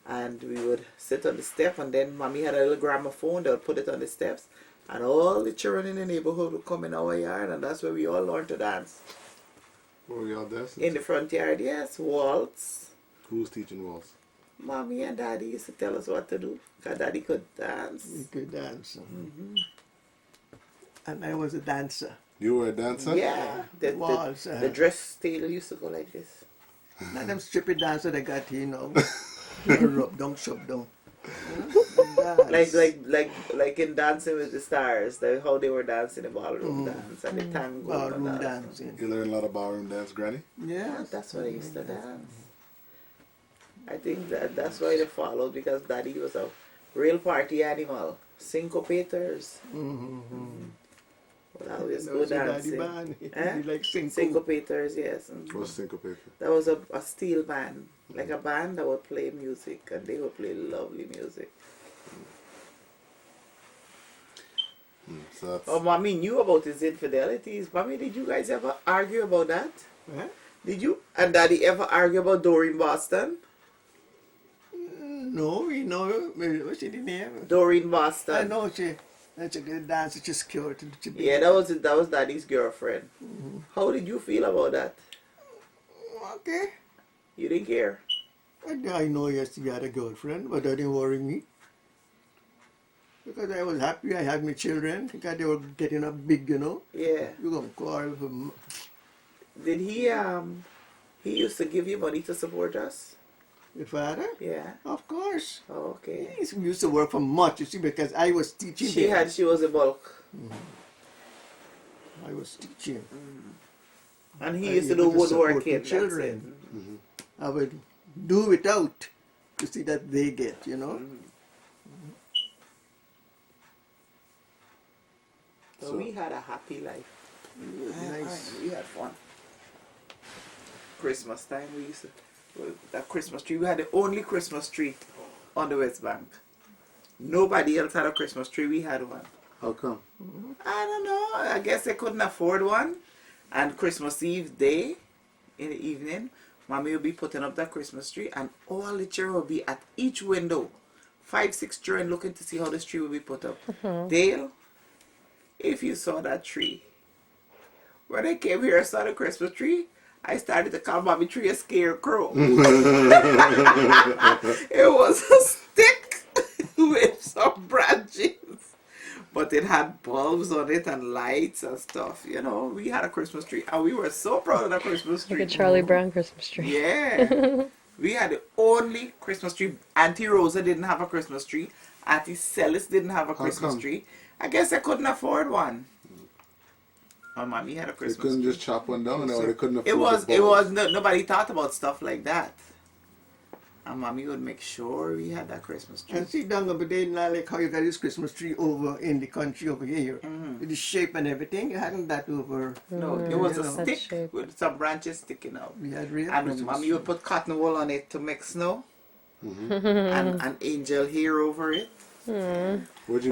And we would sit on the step and then Mommy had a little gramophone, they would put it on the steps. And all the children in the neighborhood would come in our yard and that's where we all learned to dance. Where were y'all dancing? In the front yard, yes, waltz. Who was teaching waltz? Mommy and Daddy used to tell us what to do because Daddy could dance. You could dance. And I was a dancer. You were a dancer? Yeah, Waltz, the dress tail used to go like this. Not them stupid dancer they got here now. Rub down, shove down. Dance. Like in Dancing with the Stars, how they were dancing the ballroom dance and the tango. Ballroom and that. dancing. You learned a lot of ballroom dance, Granny? Yeah, Yes. that's what they used to dance. I think that's why they followed because Daddy was a real party animal. Syncopators. Would always go dancing. Eh? Like Syncopators, yes. What's syncopated? That was a steel band, like a band that would play music, and they would play lovely music. So that's, Oh, Mommy knew about his infidelities. Mommy, did you guys ever argue about that? Huh? Did you and Daddy ever argue about Doreen Boston? No, we know. What's the name? Doreen I Boston. know that's a good dancer. She's cute. Yeah, that was Daddy's girlfriend. How did you feel about that? Okay. You didn't care. I know yes, you had a girlfriend, but that didn't worry me. Because I was happy I had my children, because they were getting up big, Yeah. You're going to quarrel for Did he used to give you money to support us? your father? Yeah. Of course. Oh, okay. He used to work for much, you see, because I was teaching She was a bulk. I was teaching. And he I used to do able support woodworking. the That's children. it. I would do without to see that they get, So we had a happy life. Nice. We had fun. Christmas time we used to that Christmas tree. We had the only Christmas tree on the West Bank. Nobody else had a Christmas tree. We had one. how come? I don't know. I guess they couldn't afford one. And Christmas Eve day, in the evening, Mommy will be putting up that Christmas tree, and all the children will be at each window. 5, 6 children looking to see how this tree will be put up. Dale, if you saw that tree, when I came here and saw the Christmas tree, I started to call Mommy Tree a scarecrow. It was a stick with some branches. But it had bulbs on it and lights and stuff. We had a Christmas tree. And we were so proud of that Christmas tree. Like a Charlie Brown Christmas tree. Yeah. We had the only Christmas tree. Auntie Rosa didn't have a Christmas tree. Auntie Celis didn't have a Christmas come? tree. I guess I couldn't afford one. My mommy had a They Christmas couldn't tree. just chop one down, or they couldn't afford It was the nobody thought about stuff like that. And mommy would make sure we had that Christmas tree. And see, down over there, not like how you got this Christmas tree over in the country over here. With the shape and everything, you hadn't that over. No, it was a Yeah. stick shape. with some branches sticking out. We had real And Christmas mommy would put cotton wool on it to make snow. And an angel hair over it. Where'd you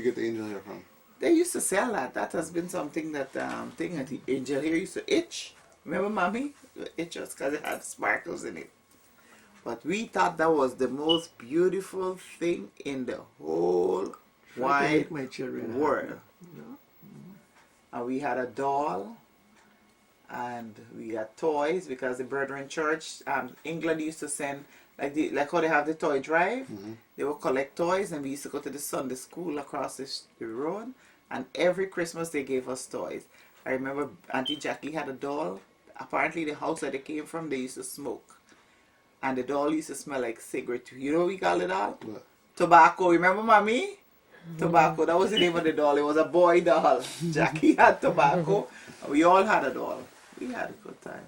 get the angel hair from? They used to sell that. That has been something that thing that the angel hair used to itch. Remember, mommy? It itches because it had sparkles in it. But we thought that was the most beautiful thing in the whole wide my children world. Yeah. And we had a doll, and we had toys because the Brethren Church, England used to send like how they have the toy drive. They would collect toys, and we used to go to the Sunday school across the road. And every Christmas they gave us toys. I remember Auntie Jackie had a doll. Apparently the house that they came from, they used to smoke. And the doll used to smell like cigarette. You know what we call it all? What? Tobacco. Remember, mommy? Tobacco. That was the name of the doll. It was a boy doll. Jackie had tobacco. We all had a doll. We had a good time.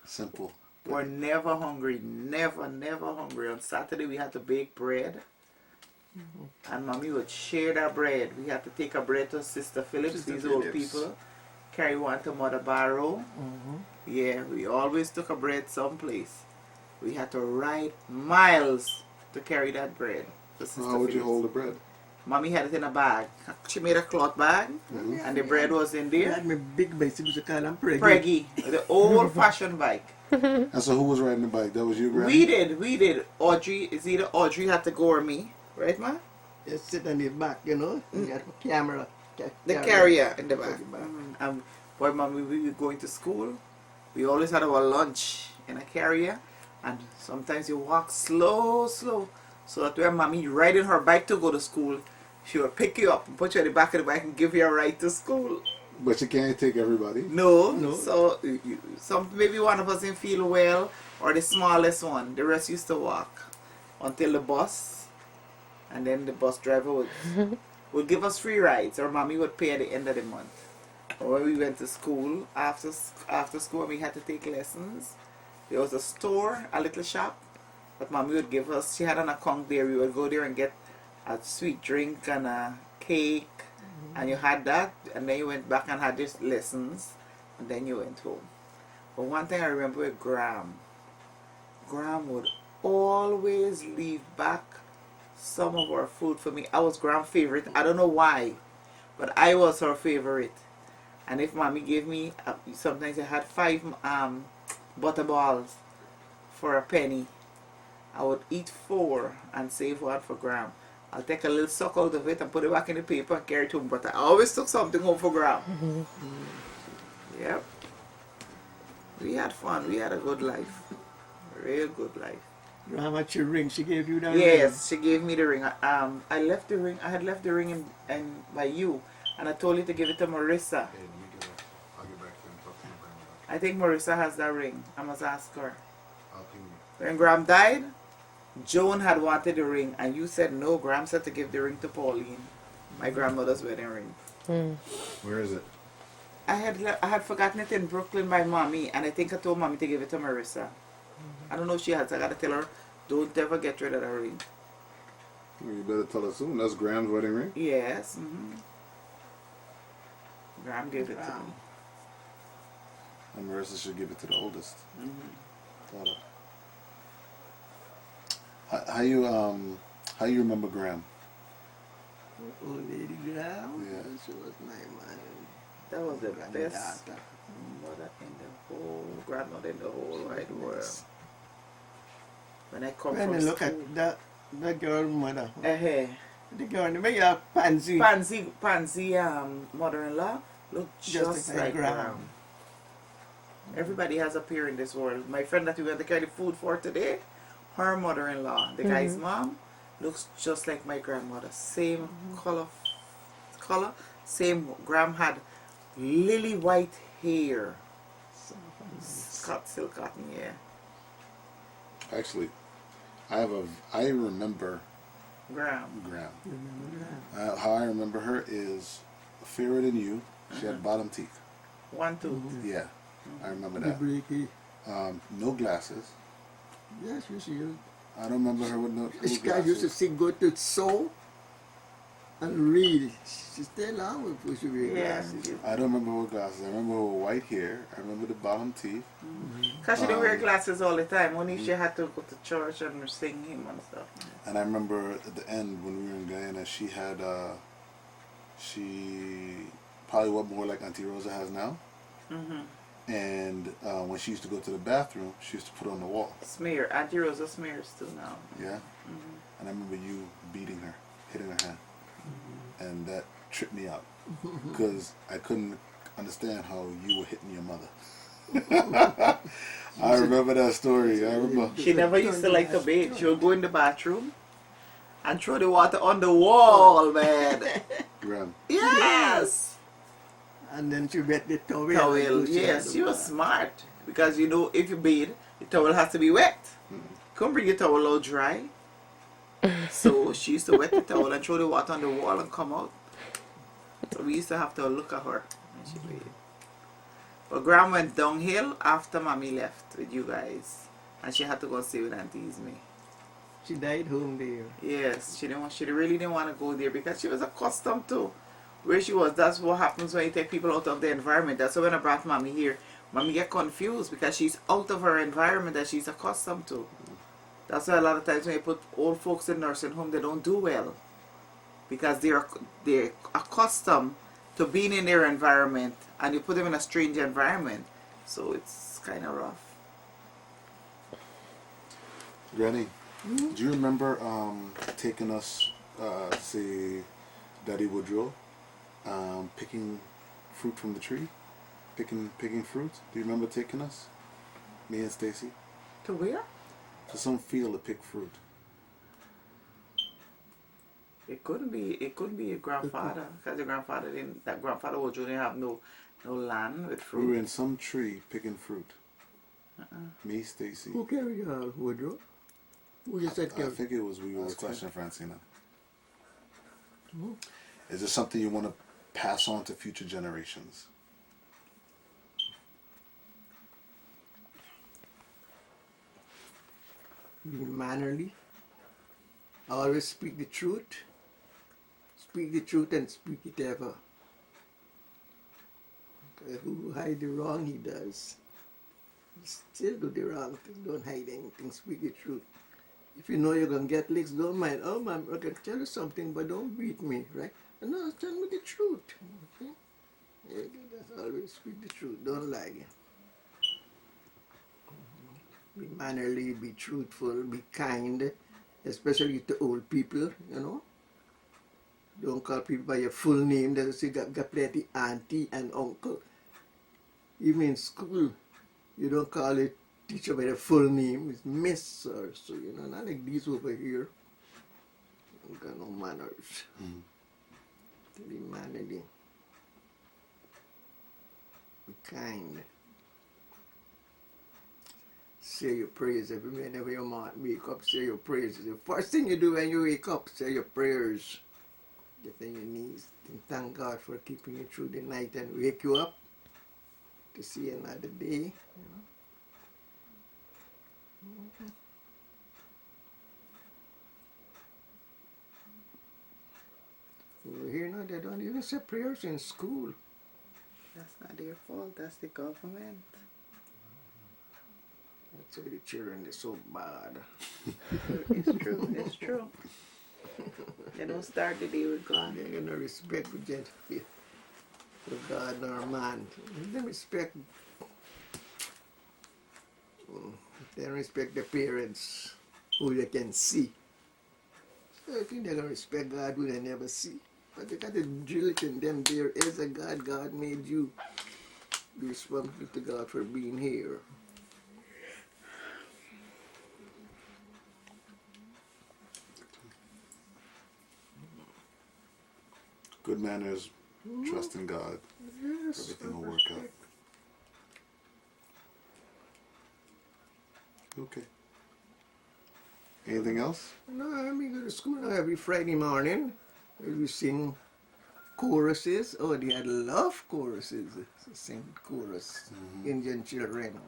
Simple. We're never hungry. Never, never hungry. On Saturday we had to bake bread. And mommy would share that bread. We had to take a bread to Sister Phillips, Sister these old Phillips. people. Carry one to Mother Barrow. Yeah, we always took a bread someplace. We had to ride miles to carry that bread to Sister How would you Phillips. hold the bread? Mommy had it in a bag. She made a cloth bag, and the bread was in I there. had my big bicycle to call them Preggy. Preggy, the old-fashioned bike. And so who was riding the bike? That was you, Granny? We did. Audrey, it's either Audrey had to go or me, right, ma? Just sit on the back, you know. You got a camera. The carrier in the back. Boy, mommy, we were going to school. We always had our lunch in a carrier, and sometimes you walk slow, so that when mommy riding her bike to go to school, she would pick you up and put you at the back of the bike and give you a ride to school. But you can't take everybody. No. So maybe one of us didn't feel well, or the smallest one. The rest used to walk until the bus, and then the bus driver would give us free rides, or mommy would pay at the end of the month. Or when we went to school, after school, we had to take lessons. There was a store, a little shop, but mommy would give us. She had an account there. We would go there and get a sweet drink and a cake. And you had that, and then you went back and had these lessons, and then you went home. But one thing I remember with Graham would always leave back some of our food for me. I was Graham's favorite. I don't know why, but I was her favorite. And if mommy gave me, sometimes I had 5 butter balls for a penny. I would eat 4 and save 1 for Graham. I'll take a little suck out of it and put it back in the paper and carry it home. But I always took something home for Graham. Yep. We had fun. We had a good life. A real good life. How much your ring she gave you that Yes, she gave me the ring. I left the ring. I had left the ring in by you, and I told you to give it to Marissa. I'll get back to you and talk to my grandmother. I think Marissa has that ring. I must ask her. I'll ping you. When Graham died, Joan had wanted the ring, and you said no. Graham said to give the ring to Pauline, my grandmother's wedding ring. Where is it? I had forgotten it in Brooklyn by mommy, and I think I told mommy to give it to Marissa. I don't know if she has. I gotta tell her, don't ever get rid of that ring. Well, you better tell us soon. That's Graham's wedding ring. Yes. Graham gave it to me. And Marissa should give it to the oldest daughter. How you remember Graham? Old lady Graham. Yeah. She was my man. That was the Granddaughter. best mother in the whole, grandmother in the whole wide world. When I come When from I look school, at that girl mother, the the girl, they make her pansy. Pansy mother-in-law looked just like Graham. Everybody has a peer in this world. My friend that we went to carry the food for today, her mother-in-law, the guy's mom, looks just like my grandmother. Same color, same. Graham had lily white hair. Silk cotton, yeah. Actually, I remember Graham. Graham. How I remember her is fairer than you. She had bottom teeth. 1, 2. Yeah, I remember The that. breaky. No glasses. Yes, you see. I don't remember her with no This guy glasses. used to see go to sew. and read. She stayed long before she wear Yeah. glasses. I don't remember her glasses. I remember her white hair. I remember the bottom teeth. Because she didn't wear glasses all the time. Only she had to go to church and sing hymn and stuff. And I remember at the end when we were in Guyana, she had, she probably what more like Auntie Rosa has now. And when she used to go to the bathroom, she used to put it on the wall. Smear. Auntie Rosa smears too now. Yeah. And I remember you beating her, hitting her hand. And that tripped me out. Because I couldn't understand how you were hitting your mother. I remember that story. I remember. She never used to like to bathe. She would go in the bathroom and throw the water on the wall, man. Graham. Yes. And then she wet the towel. Towel. Yes, she was smart. Because you know, if you bathe, the towel has to be wet. Couldn't bring your towel out dry. So she used to wet the towel and throw the water on the wall and come out. So we used to have to look at her when she bathed. But Graham went downhill after Mommy left with you guys. And she had to go stay with Auntie Isme. She died home there. Yes, she really didn't want to go there because she was accustomed to where she was. That's what happens when you take people out of the environment. That's why when I brought Mommy here, Mommy get confused because she's out of her environment that she's accustomed to. That's why a lot of times when you put old folks in nursing home, they don't do well. Because they're accustomed to being in their environment and you put them in a strange environment. So it's kind of rough. Granny, do you remember taking us, say, Daddy Woodrow, picking fruit from the tree? Picking fruit? Do you remember taking us? Me and Stacy? To where? To some field to pick fruit. It couldn't be your grandfather because your grandfather didn't. That grandfather Woodrow didn't have no land with fruit. We were in some tree picking fruit. Me, Stacy. Who carried Woodrow? Who just said I carried? think it was we were questioning Francina. Is this something you want to pass on to future generations? Be mannerly. Always speak the truth. Speak the truth and speak it ever. Who hide the wrong he does. Still do the wrong thing. Don't hide anything. Speak the truth. If you know you're going to get licks, don't mind. Oh, man, I can tell you something, but don't beat me, right? No, tell me the truth. Okay? Yeah, that's always speak the truth. Don't lie. Be mannerly, be truthful, be kind, especially to old people, you know. Don't call people by your full name. There's you got plenty auntie and uncle. Even in school, you don't call a teacher by their full name. It's Miss or so, you know, not like these over here. Don't got no manners. To be mannerly. Be kind. Say your prayers every minute when you wake up. Say your prayers. The first thing you do when you wake up, say your prayers. Get on your knees and thank God for keeping you through the night and wake you up to see another day. You know? Over here now, they don't even say prayers in school. That's not their fault. That's the government. That's why the children are so bad. It's true. It's true. They don't start the day with God. They got no respect for God nor man. They don't respect. They don't respect their parents who they can see. So I think they're going to respect God who they never see. But they got to drill it in them. There is a God. God made you. Be responsible to God for being here. Good manners, trust in God. Yes, Everything will work out. Okay. Anything else? No, I mean, go to school now every Friday morning. We sing choruses. Oh, they had love choruses. So sing chorus. Indian children.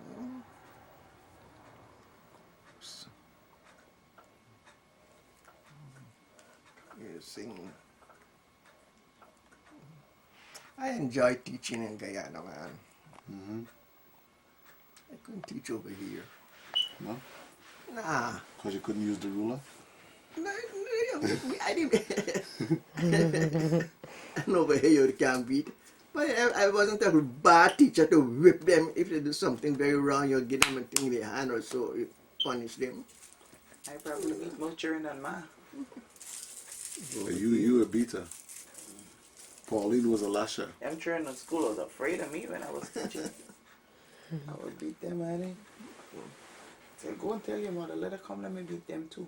So, you sing I enjoy teaching in Guyana, man. I couldn't teach over here. No? Nah. Because you couldn't use the ruler? No, I didn't. And over here you can't beat. But I wasn't a bad teacher to whip them. If they do something very wrong, you give them a thing in their hand or so, you punish them. I probably beat more children than ma. You were a beater. Pauline was a lasher. Them children in school was afraid of me when I was teaching. I would beat them, man. Say, go and tell your mother, let her come, let me beat them too.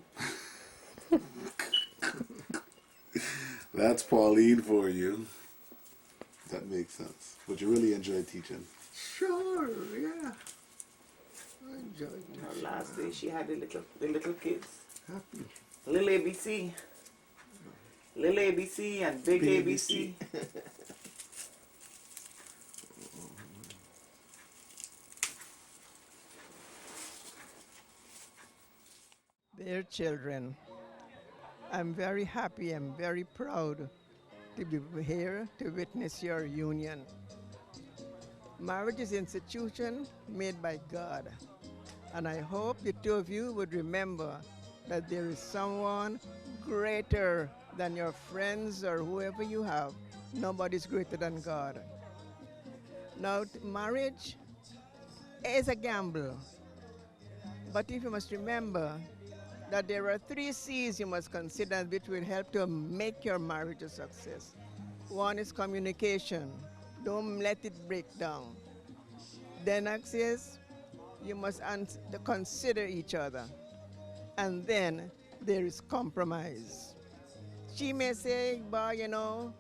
That's Pauline for you. That makes sense. But you really enjoy teaching. Sure, yeah. I enjoyed it. Her last day, she had the little kids. Happy. Little ABC. Little ABC and Big ABC. Dear children, I'm very happy, I'm very proud to be here to witness your union. Marriage is an institution made by God, and I hope the two of you would remember that there is someone greater than your friends or whoever you have. Nobody's greater than God. Now, marriage is a gamble, but if you must remember that there are 3 C's you must consider which will help to make your marriage a success. One is communication. Don't let it break down. The next is you must consider each other. And then there is compromise. She may say, "But you know,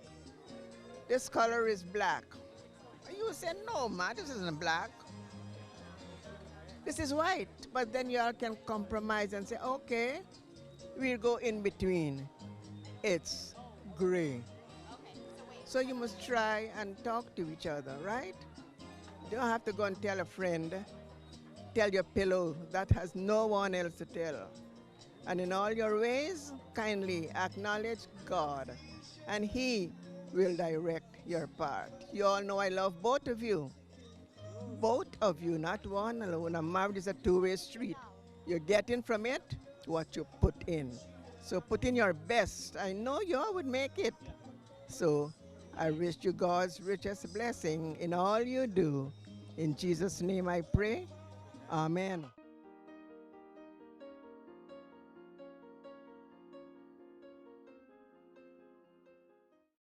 this color is black." You say, "No, man, this isn't black. This is white." But then you all can compromise and say, "Okay, we'll go in between. It's gray." So you must try and talk to each other, right? You don't have to go and tell a friend, tell your pillow, that has no one else to tell. And in all your ways, kindly acknowledge God, and He will direct your path. You all know I love both of you. Both of you, not one alone. A marriage is a two-way street. You're getting from it what you put in. So put in your best. I know you all would make it. So I wish you God's richest blessing in all you do. In Jesus' name I pray. Amen.